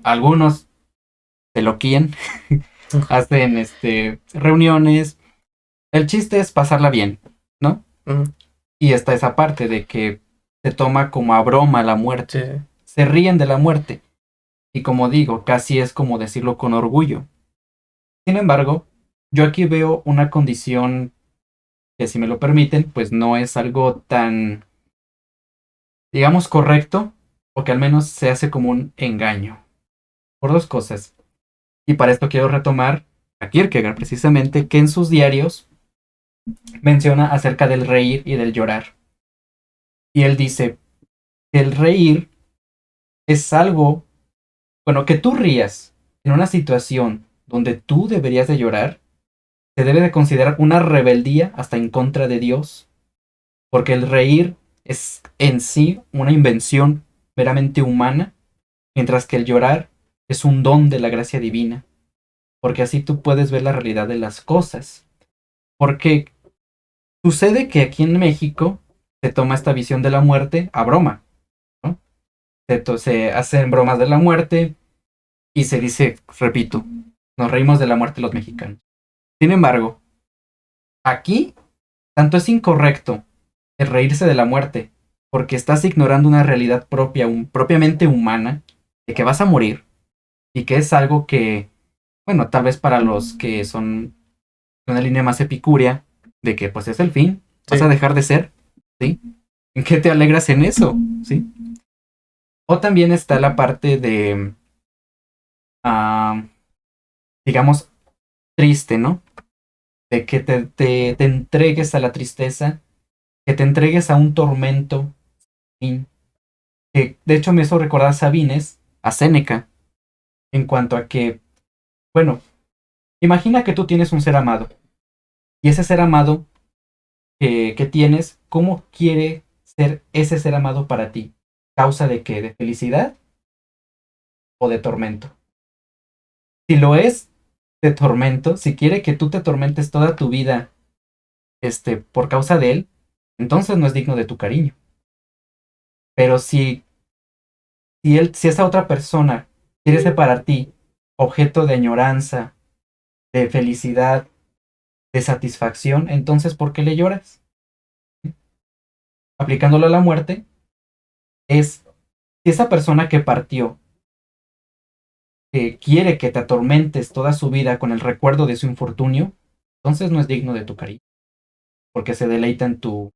algunos se loquían, hacen reuniones. El chiste es pasarla bien, ¿no? Ujú. Y está esa parte de que se toma como a broma la Sí, muerte. sí. Se ríen de la muerte. Y como digo, casi es como decirlo con orgullo. Sin embargo, yo aquí veo una condición que, si me lo permiten, pues no es algo tan, digamos, correcto, o que al menos se hace como un engaño. Por dos cosas. Y para esto quiero retomar a Kierkegaard, precisamente, que en sus diarios menciona acerca del reír y del llorar. Y él dice que el reír es algo, bueno, que tú rías en una situación donde tú deberías de llorar, se debe de considerar una rebeldía hasta en contra de Dios, porque el reír es en sí una invención meramente humana, mientras que el llorar es un don de la gracia divina, porque así tú puedes ver la realidad de las cosas. Porque sucede que aquí en México se toma esta visión de la muerte a broma, ¿no? Se hacen bromas de la muerte y se dice, repito, nos reímos de la muerte los mexicanos. Sin embargo, aquí tanto es incorrecto el reírse de la muerte, porque estás ignorando una realidad propia, propiamente humana, de que vas a morir y que es algo que, bueno, tal vez para los que son de una línea más epicúrea, de que pues es el fin, vas a Sí. dejar de ser, ¿sí? ¿En qué te alegras en eso? ¿Sí? O también está la parte de, ah, digamos, triste, ¿no? De que te entregues a la tristeza, que te entregues a un tormento, fin, que de hecho me hizo recordar a Sabines, a Séneca, en cuanto a que, bueno, imagina que tú tienes un ser amado, y ese ser amado que tienes, ¿cómo quiere ser ese ser amado para ti? ¿Causa de qué? ¿De felicidad o de tormento? Si lo es de tormento, si quiere que tú te tormentes toda tu vida, por causa de él, entonces no es digno de tu cariño. Pero si esa otra persona quiere ser para ti objeto de añoranza, de felicidad, de satisfacción, entonces ¿por qué le lloras? Aplicándolo a la muerte, es si esa persona que partió, que quiere que te atormentes toda su vida con el recuerdo de su infortunio, entonces no es digno de tu cariño, porque se deleita en tu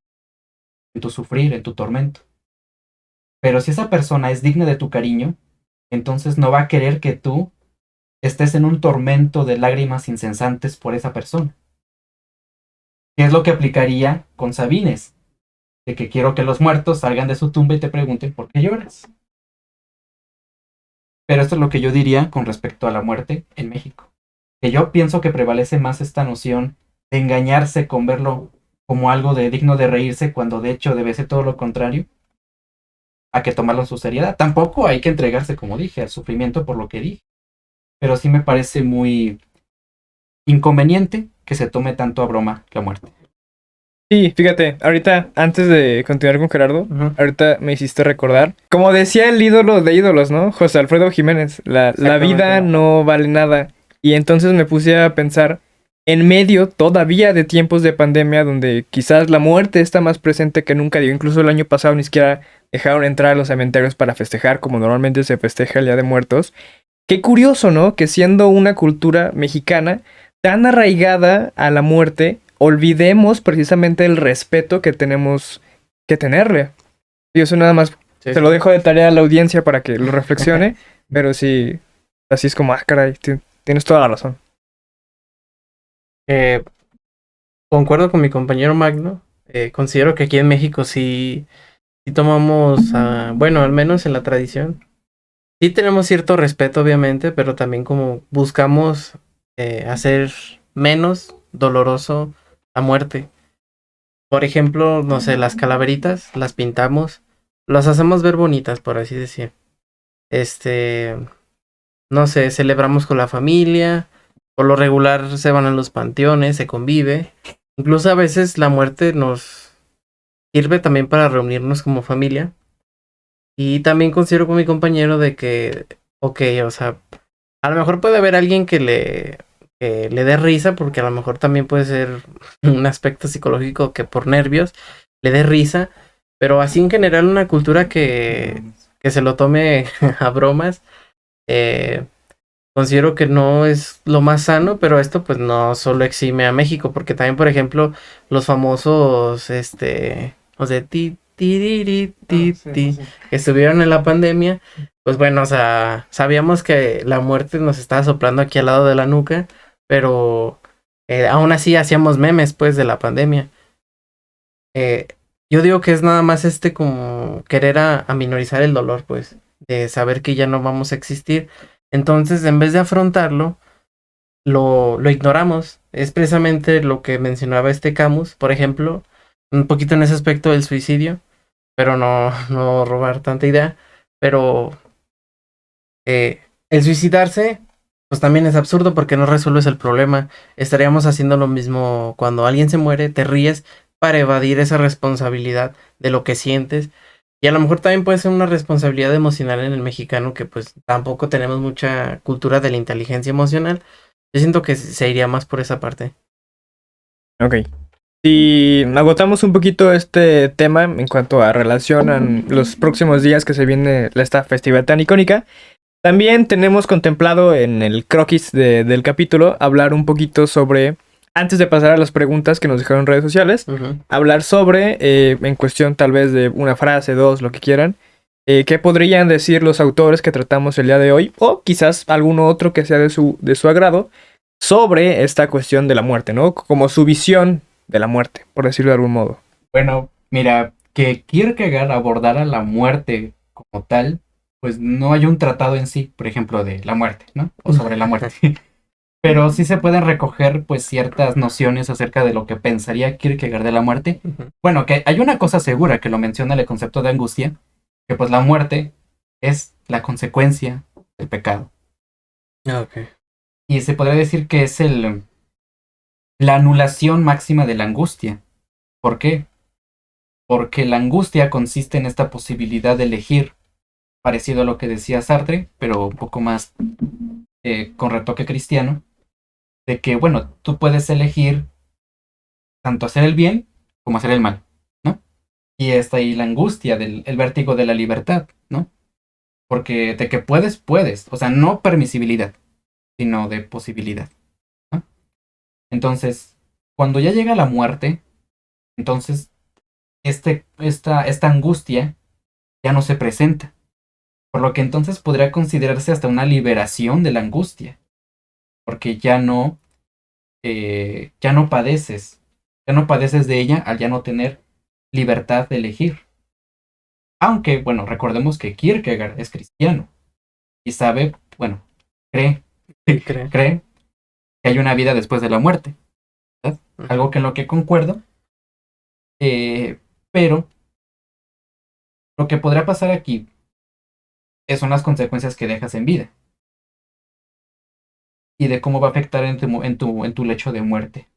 sufrir, en tu tormento. Pero si esa persona es digna de tu cariño, entonces no va a querer que tú estés en un tormento de lágrimas incesantes por esa persona. ¿Qué es lo que aplicaría con Sabines? De que quiero que los muertos salgan de su tumba y te pregunten por qué lloras. Pero esto es lo que yo diría con respecto a la muerte en México. Que yo pienso que prevalece más esta noción de engañarse con verlo como algo de digno de reírse cuando de hecho debe ser todo lo contrario, a que tomarlo en su seriedad. Tampoco hay que entregarse, como dije, al sufrimiento por lo que dije. Pero sí me parece muy inconveniente que se tome tanto a broma la muerte. Sí, fíjate, ahorita, antes de continuar con Gerardo, Ujú. ahorita me hiciste recordar, como decía el ídolo de ídolos, ¿no? José Alfredo Jiménez, la vida Exactamente. no vale nada. Y entonces me puse a pensar, en medio todavía de tiempos de pandemia, donde quizás la muerte está más presente que nunca, digo, incluso el año pasado ni siquiera dejaron entrar a los cementerios para festejar, como normalmente se festeja el Día de Muertos. qué curioso, ¿no? Que siendo una cultura mexicana tan arraigada a la muerte, olvidemos precisamente el respeto que tenemos que tenerle. Y eso nada más Sí, se lo dejo de tarea a la audiencia para que lo reflexione, pero sí, así es como, caray, tienes toda la razón. Eh, concuerdo con mi compañero Magno. Considero que aquí en México sí tomamos, bueno, al menos en la tradición, sí tenemos cierto respeto, obviamente, pero también como buscamos hacer menos doloroso la muerte. Por ejemplo, no sé, las calaveritas las pintamos, las hacemos ver bonitas, por así decir. Este, no sé, celebramos con la familia, por lo regular se van a los panteones, se convive. Incluso a veces la muerte nos sirve también para reunirnos como familia. Y también considero con mi compañero de que, ok, o sea, a lo mejor puede haber alguien que le dé risa, porque a lo mejor también puede ser un aspecto psicológico que por nervios le dé risa, pero así en general una cultura que se lo tome a bromas, eh, considero que no es lo más sano, pero esto pues no solo exime a México, porque también, por ejemplo, los famosos, o sea, que estuvieron en la pandemia, pues bueno, o sea, sabíamos que la muerte nos estaba soplando aquí al lado de la nuca, pero aún así hacíamos memes, pues, de la pandemia. Eh, yo digo que es nada más como querer a minorizar el dolor, pues, de saber que ya no vamos a existir. Entonces, en vez de afrontarlo, lo ignoramos. Es precisamente lo que mencionaba Camus, por ejemplo, un poquito en ese aspecto del suicidio, pero no, no robar tanta idea. Pero el suicidarse, pues también es absurdo porque no resuelves el problema. Estaríamos haciendo lo mismo cuando alguien se muere, te ríes para evadir esa responsabilidad de lo que sientes. Y a lo mejor también puede ser una responsabilidad emocional en el mexicano, que pues tampoco tenemos mucha cultura de la inteligencia emocional. Yo siento que se iría más por esa parte. Ok. Si agotamos un poquito este tema en cuanto a relación a los próximos días que se viene esta festividad tan icónica, también tenemos contemplado en el croquis del capítulo hablar un poquito sobre, antes de pasar a las preguntas que nos dejaron en redes sociales, hablar sobre, en cuestión tal vez de una frase, dos, lo que quieran, qué podrían decir los autores que tratamos el día de hoy, o quizás alguno otro que sea de su agrado, sobre esta cuestión de la muerte, ¿no? Como su visión de la muerte, por decirlo de algún modo. Bueno, mira, que Kierkegaard abordara la muerte como tal, pues no hay un tratado en sí, por ejemplo, de la muerte, ¿no? O sobre la muerte. Pero sí se pueden recoger pues ciertas nociones acerca de lo que pensaría Kierkegaard de la muerte. Bueno, que hay una cosa segura que lo menciona el concepto de angustia, que pues la muerte es la consecuencia del pecado. Ok. Y se podría decir que es la anulación máxima de la angustia. ¿Por qué? Porque la angustia consiste en esta posibilidad de elegir, parecido a lo que decía Sartre, pero un poco más con retoque cristiano, de que, bueno, tú puedes elegir tanto hacer el bien como hacer el mal, ¿no? Y está ahí la angustia, el vértigo de la libertad, ¿no? Porque de que puedes, puedes, o sea, no permisibilidad, sino de posibilidad, ¿no? Entonces, cuando ya llega la muerte, entonces esta angustia ya no se presenta. Por lo que entonces podría considerarse hasta una liberación de la angustia, porque ya no padeces de ella al ya no tener libertad de elegir. Aunque, bueno, recordemos que Kierkegaard es cristiano y sabe, bueno, cree, Sí, creo. cree que hay una vida después de la muerte, ¿verdad? Algo que en lo que concuerdo, pero lo que podría pasar aquí son las consecuencias que dejas en vida y de cómo va a afectar en tu lecho de muerte.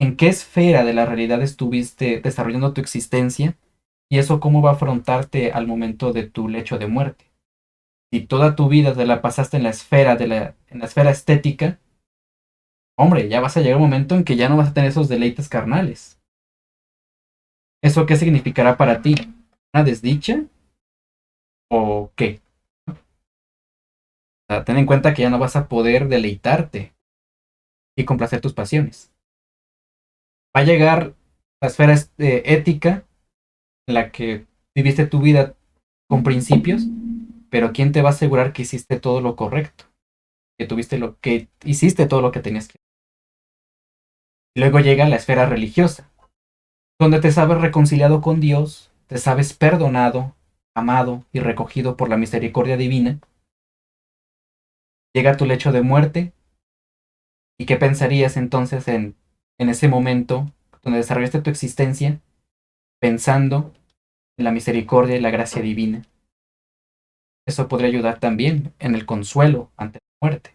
¿En qué esfera de la realidad estuviste desarrollando tu existencia? Y eso cómo va a afrontarte al momento de tu lecho de muerte. Si toda tu vida te la pasaste en la esfera en la esfera estética, hombre, ya vas a llegar un momento en que ya no vas a tener esos deleites carnales. ¿Eso qué significará para ti? ¿Una desdicha? ¿O qué? O sea, ten en cuenta que ya no vas a poder deleitarte y complacer tus pasiones. Va a llegar la esfera ética en la que viviste tu vida con principios, pero ¿quién te va a asegurar que hiciste todo lo correcto? Que hiciste todo lo que tenías que hacer. Luego llega la esfera religiosa, donde te sabes reconciliado con Dios, te sabes perdonado, amado y recogido por la misericordia divina. Llega tu lecho de muerte, ¿y qué pensarías entonces en ese momento donde desarrollaste tu existencia pensando en la misericordia y la gracia divina? Eso podría ayudar también en el consuelo ante la muerte.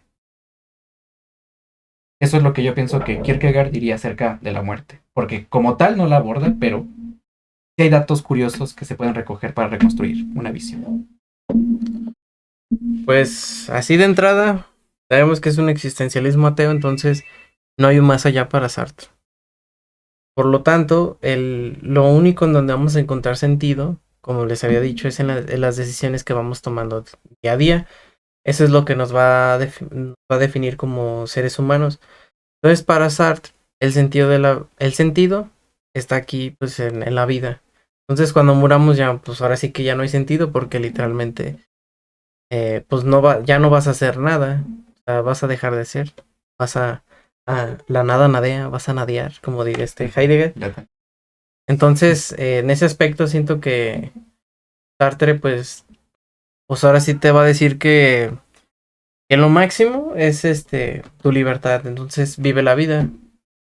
Eso es lo que yo pienso que Kierkegaard diría acerca de la muerte, porque como tal no la aborda, pero sí hay datos curiosos que se pueden recoger para reconstruir una visión. Pues así de entrada, sabemos que es un existencialismo ateo, entonces no hay un más allá para Sartre. Por lo tanto, lo único en donde vamos a encontrar sentido, como les había dicho, es en las decisiones que vamos tomando día a día. Eso es lo que nos va nos va a definir como seres humanos. Entonces, para Sartre, el sentido está aquí, pues, en la vida. Entonces, cuando muramos ya, pues ahora sí que ya no hay sentido porque literalmente, pues ya no vas a hacer nada. O sea, vas a dejar de ser. Vas a la nada nadea, vas a nadear, como diría Heidegger. Entonces, en ese aspecto siento que Sartre, pues ahora sí te va a decir que lo máximo es tu libertad. Entonces, vive la vida,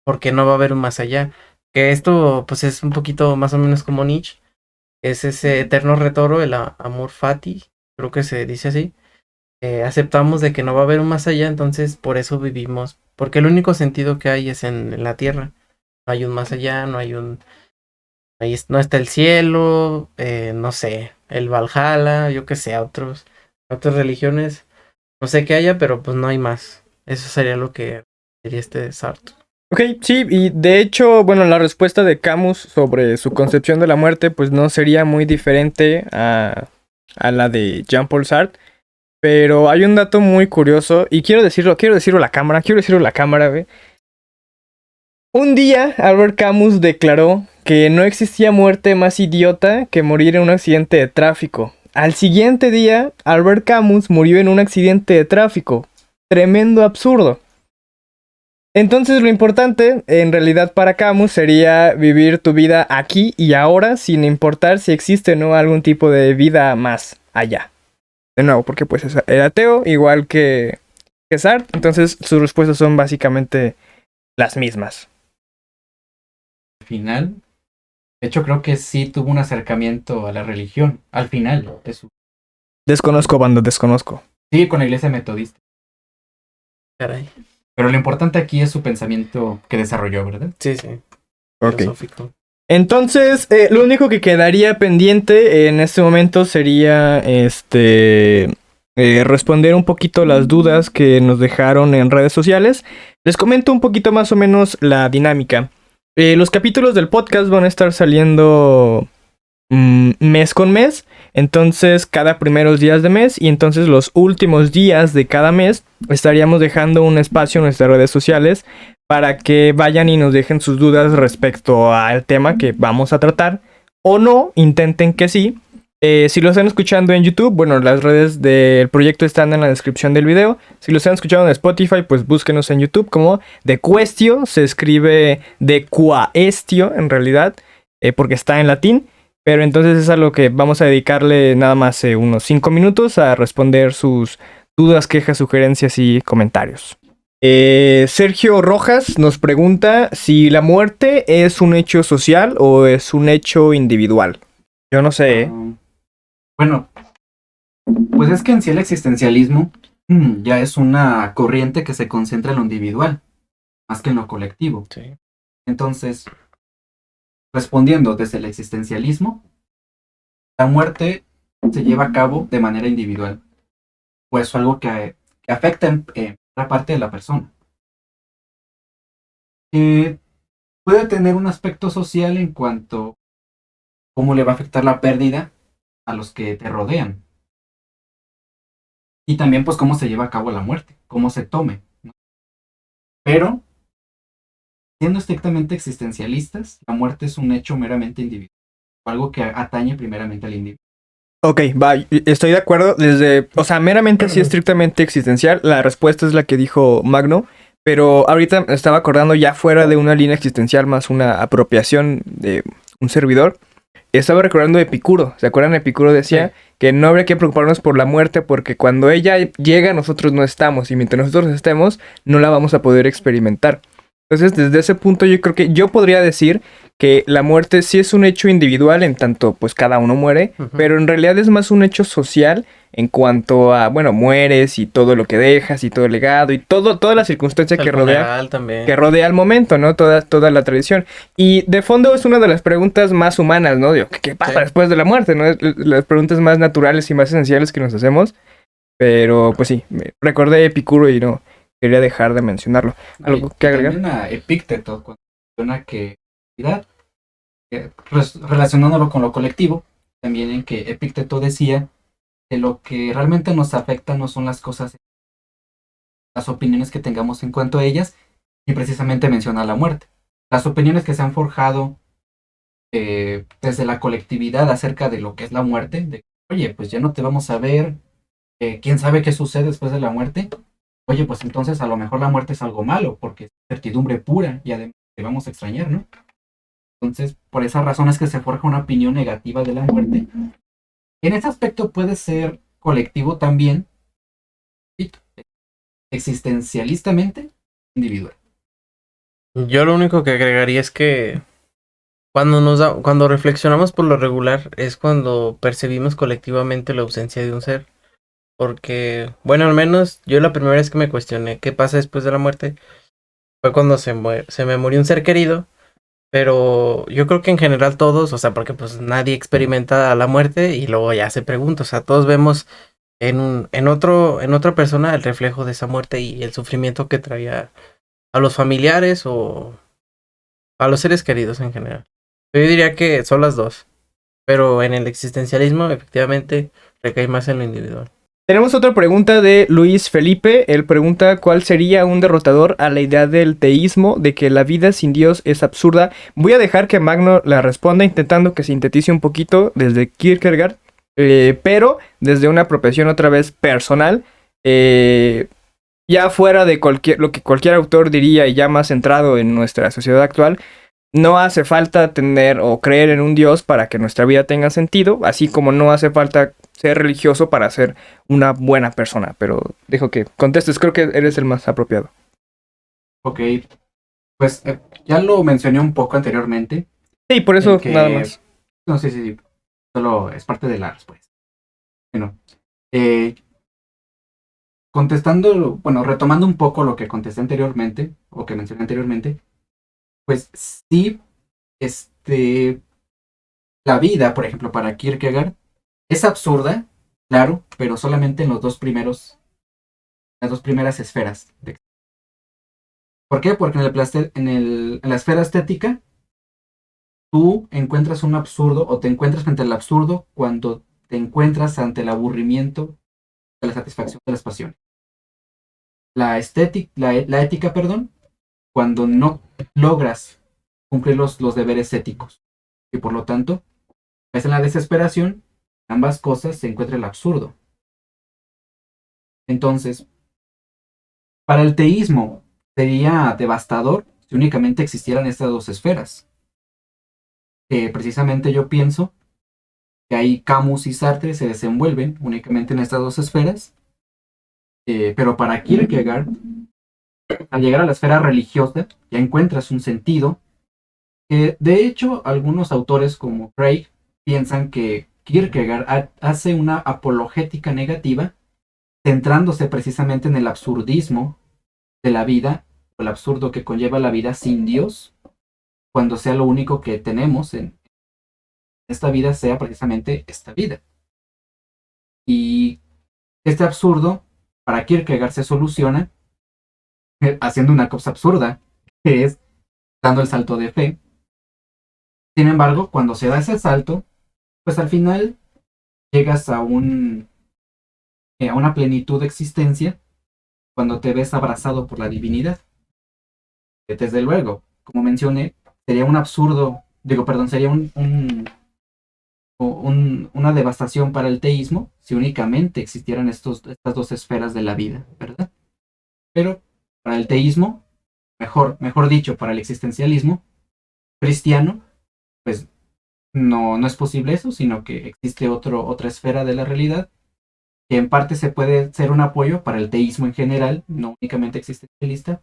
porque no va a haber un más allá. Que esto, pues, es un poquito más o menos como Nietzsche. Es ese eterno retorno, el amor fati, creo que se dice así. Aceptamos de que no va a haber un más allá, entonces por eso vivimos. Porque el único sentido que hay es en la tierra. No hay un más allá, no hay un... no está el cielo, no sé, el Valhalla, yo qué sé, otras religiones. No sé qué haya, pero pues no hay más. Eso sería lo que diría Sartre. Ok, sí, y de hecho, bueno, la respuesta de Camus sobre su concepción de la muerte, pues no sería muy diferente a la de Jean-Paul Sartre. Pero hay un dato muy curioso, y quiero decirlo a la cámara, güey. Un día, Albert Camus declaró que no existía muerte más idiota que morir en un accidente de tráfico. Al siguiente día, Albert Camus murió en un accidente de tráfico. Tremendo absurdo. Entonces lo importante, en realidad para Camus, sería vivir tu vida aquí y ahora, sin importar si existe o no algún tipo de vida más allá. De nuevo, porque pues era ateo, igual que Sartre, entonces sus respuestas son básicamente las mismas. Al final, de hecho creo que sí tuvo un acercamiento a la religión, al final de su... Desconozco, banda, desconozco. Sí, con la iglesia metodista. Caray. Pero lo importante aquí es su pensamiento que desarrolló, ¿verdad? Sí, sí. Ok. Filosófico. Entonces, lo único que quedaría pendiente en este momento sería responder un poquito las dudas que nos dejaron en redes sociales. Les comento un poquito más o menos la dinámica. Los capítulos del podcast van a estar saliendo mes con mes. Entonces, cada primeros días de mes y entonces los últimos días de cada mes estaríamos dejando un espacio en nuestras redes sociales para que vayan y nos dejen sus dudas respecto al tema que vamos a tratar. O no, intenten que sí. Si lo están escuchando en YouTube, bueno, las redes del proyecto están en la descripción del video. Si lo están escuchando en Spotify, pues búsquenos en YouTube como De Questio. Se escribe De Quaestio en realidad, porque está en latín. Pero entonces es a lo que vamos a dedicarle nada más unos 5 minutos a responder sus dudas, quejas, sugerencias y comentarios. Sergio Rojas nos pregunta si la muerte es un hecho social o es un hecho individual. Yo no sé. Bueno, pues es que en sí el existencialismo ya es una corriente que se concentra en lo individual, más que en lo colectivo. Sí. Entonces, respondiendo desde el existencialismo, la muerte se lleva a cabo de manera individual, pues algo que afecta en otra parte de la persona. Puede tener un aspecto social en cuanto a cómo le va a afectar la pérdida a los que te rodean. Y también pues cómo se lleva a cabo la muerte, cómo se tome, ¿no? Pero, siendo estrictamente existencialistas, la muerte es un hecho meramente individual, algo que atañe primeramente al individuo. Ok, va, estoy de acuerdo. O sea, meramente así estrictamente existencial, la respuesta es la que dijo Magno, pero ahorita me estaba acordando ya fuera de una línea existencial más una apropiación de un servidor. Estaba recordando Epicuro. ¿Se acuerdan? Epicuro decía que no habría que preocuparnos por la muerte porque cuando ella llega nosotros no estamos y mientras nosotros estemos no la vamos a poder experimentar. Entonces, desde ese punto yo creo que yo podría decir que la muerte sí es un hecho individual en tanto pues cada uno muere, pero en realidad es más un hecho social en cuanto a, bueno, mueres y todo lo que dejas y todo el legado y toda la circunstancia que rodea al momento, ¿no? Toda la tradición. Y de fondo es una de las preguntas más humanas, ¿no? Digo, ¿qué pasa después de la muerte? ¿No? Las preguntas más naturales y más esenciales que nos hacemos. Pero pues sí, me recordé Epicuro y no quería dejar de mencionarlo. ¿Algo que agregar? También a Epícteto, cuando menciona que relacionándolo con lo colectivo, también en que Epícteto decía que lo que realmente nos afecta no son las cosas, las opiniones que tengamos en cuanto a ellas, y precisamente menciona la muerte. Las opiniones que se han forjado desde la colectividad acerca de lo que es la muerte, de oye, pues ya no te vamos a ver, quién sabe qué sucede después de la muerte. Oye, pues entonces a lo mejor la muerte es algo malo, porque es certidumbre pura y además te vamos a extrañar, ¿no? Entonces, por esa razón es que se forja una opinión negativa de la muerte. En ese aspecto puede ser colectivo también, existencialistamente individual. Yo lo único que agregaría es que cuando reflexionamos por lo regular es cuando percibimos colectivamente la ausencia de un ser. Porque, bueno, al menos yo la primera vez que me cuestioné qué pasa después de la muerte fue cuando se me murió un ser querido. Pero yo creo que en general todos, o sea, porque pues nadie experimenta la muerte y luego ya se pregunta, o sea, todos vemos en otra persona el reflejo de esa muerte y el sufrimiento que traía a los familiares o a los seres queridos en general. Yo diría que son las dos, pero en el existencialismo efectivamente recae más en lo individual. Tenemos otra pregunta de Luis Felipe. Él pregunta cuál sería un derrotador a la idea del teísmo, de que la vida sin Dios es absurda. Voy a dejar que Magno la responda intentando que sintetice un poquito desde Kierkegaard, pero desde una apropiación otra vez personal, ya fuera de lo que cualquier autor diría y ya más centrado en nuestra sociedad actual. No hace falta tener o creer en un Dios para que nuestra vida tenga sentido, así como no hace falta ser religioso para ser una buena persona. Pero dejo que contestes, creo que eres el más apropiado. Ok, pues ya lo mencioné un poco anteriormente. Sí, por eso nada más. No, sí, solo es parte de la respuesta. Bueno, contestando, bueno, retomando un poco lo que contesté anteriormente, o que mencioné anteriormente, pues sí, la vida, por ejemplo, para Kierkegaard, es absurda, claro, pero solamente en las dos primeras esferas. ¿Por qué? Porque en la esfera estética, tú encuentras un absurdo o te encuentras frente al absurdo cuando te encuentras ante el aburrimiento de la satisfacción de las pasiones. La ética, perdón, cuando no logras cumplir los deberes éticos. Y por lo tanto, es en la desesperación, ambas cosas se encuentra el absurdo. Entonces, para el teísmo sería devastador si únicamente existieran estas dos esferas. Precisamente yo pienso que ahí Camus y Sartre se desenvuelven únicamente en estas dos esferas. Pero para Kierkegaard, al llegar a la esfera religiosa, ya encuentras un sentido. De hecho, algunos autores como Craig piensan que Kierkegaard hace una apologética negativa, centrándose precisamente en el absurdismo de la vida, o el absurdo que conlleva la vida sin Dios, cuando sea lo único que tenemos en esta vida, sea precisamente esta vida. Y este absurdo, para Kierkegaard, se soluciona haciendo una cosa absurda, que es dando el salto de fe. Sin embargo, cuando se da ese salto, pues al final llegas a un a una plenitud de existencia cuando te ves abrazado por la divinidad. Desde luego, como mencioné, sería un absurdo, sería una devastación para el teísmo si únicamente existieran estas dos esferas de la vida, ¿verdad? Pero para el teísmo, mejor dicho, para el existencialismo cristiano, pues no es posible eso, sino que existe otra esfera de la realidad que en parte se puede ser un apoyo para el teísmo en general, no únicamente existencialista,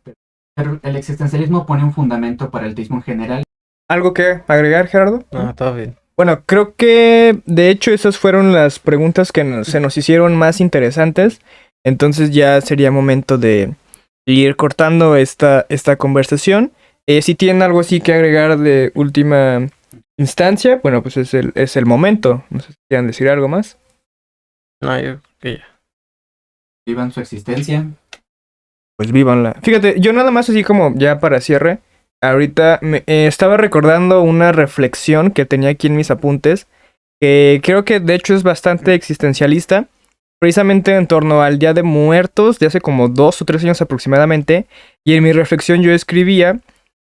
pero el existencialismo pone un fundamento para el teísmo en general. ¿Algo que agregar, Gerardo? No, todo bien. Bueno, creo que de hecho esas fueron las preguntas que se nos hicieron más interesantes. Entonces ya sería momento de ir cortando esta conversación. Si tienen algo así que agregar de última instancia, bueno, pues es el momento. No sé si quieran decir algo más. No, yo que ya. Vivan su existencia. Pues vívanla. Fíjate, yo nada más así como ya para cierre. Ahorita estaba recordando una reflexión que tenía aquí en mis apuntes, que creo que de hecho es bastante existencialista, precisamente en torno al Día de Muertos de hace como 2 o 3 años aproximadamente, y en mi reflexión yo escribía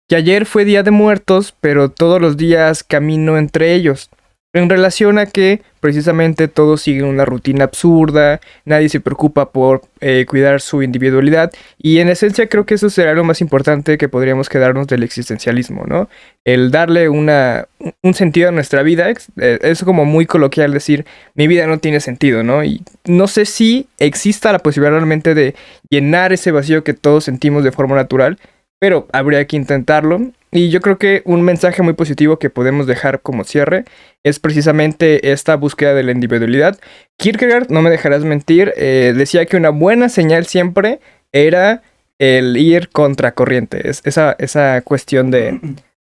que ayer fue Día de Muertos, pero todos los días camino entre ellos, en relación a que precisamente todos siguen una rutina absurda, nadie se preocupa por cuidar su individualidad, y en esencia creo que eso será lo más importante que podríamos quedarnos del existencialismo, ¿no? El darle un sentido a nuestra vida, es como muy coloquial decir, mi vida no tiene sentido, ¿no? Y no sé si exista la posibilidad realmente de llenar ese vacío que todos sentimos de forma natural, pero habría que intentarlo. Y yo creo que un mensaje muy positivo que podemos dejar como cierre es precisamente esta búsqueda de la individualidad. Kierkegaard, no me dejarás mentir, decía que una buena señal siempre era el ir contracorriente, esa cuestión de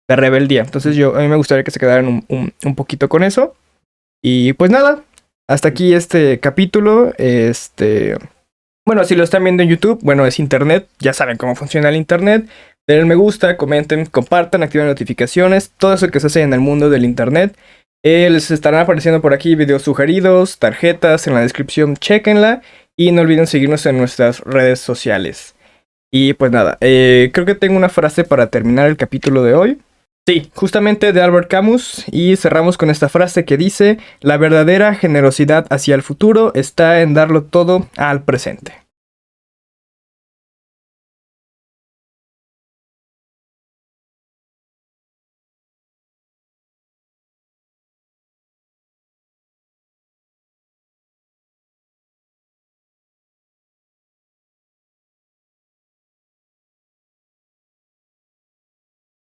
rebeldía. Entonces a mí me gustaría que se quedaran un poquito con eso. Y pues nada, hasta aquí este capítulo. Bueno, si lo están viendo en YouTube, bueno, es internet, ya saben cómo funciona el internet. Denle me gusta, comenten, compartan, activen notificaciones, todo eso que se hace en el mundo del internet. Les estarán apareciendo por aquí videos sugeridos, tarjetas en la descripción, chéquenla. Y no olviden seguirnos en nuestras redes sociales. Y pues nada, creo que tengo una frase para terminar el capítulo de hoy. Sí, justamente de Albert Camus, y cerramos con esta frase que dice: la verdadera generosidad hacia el futuro está en darlo todo al presente.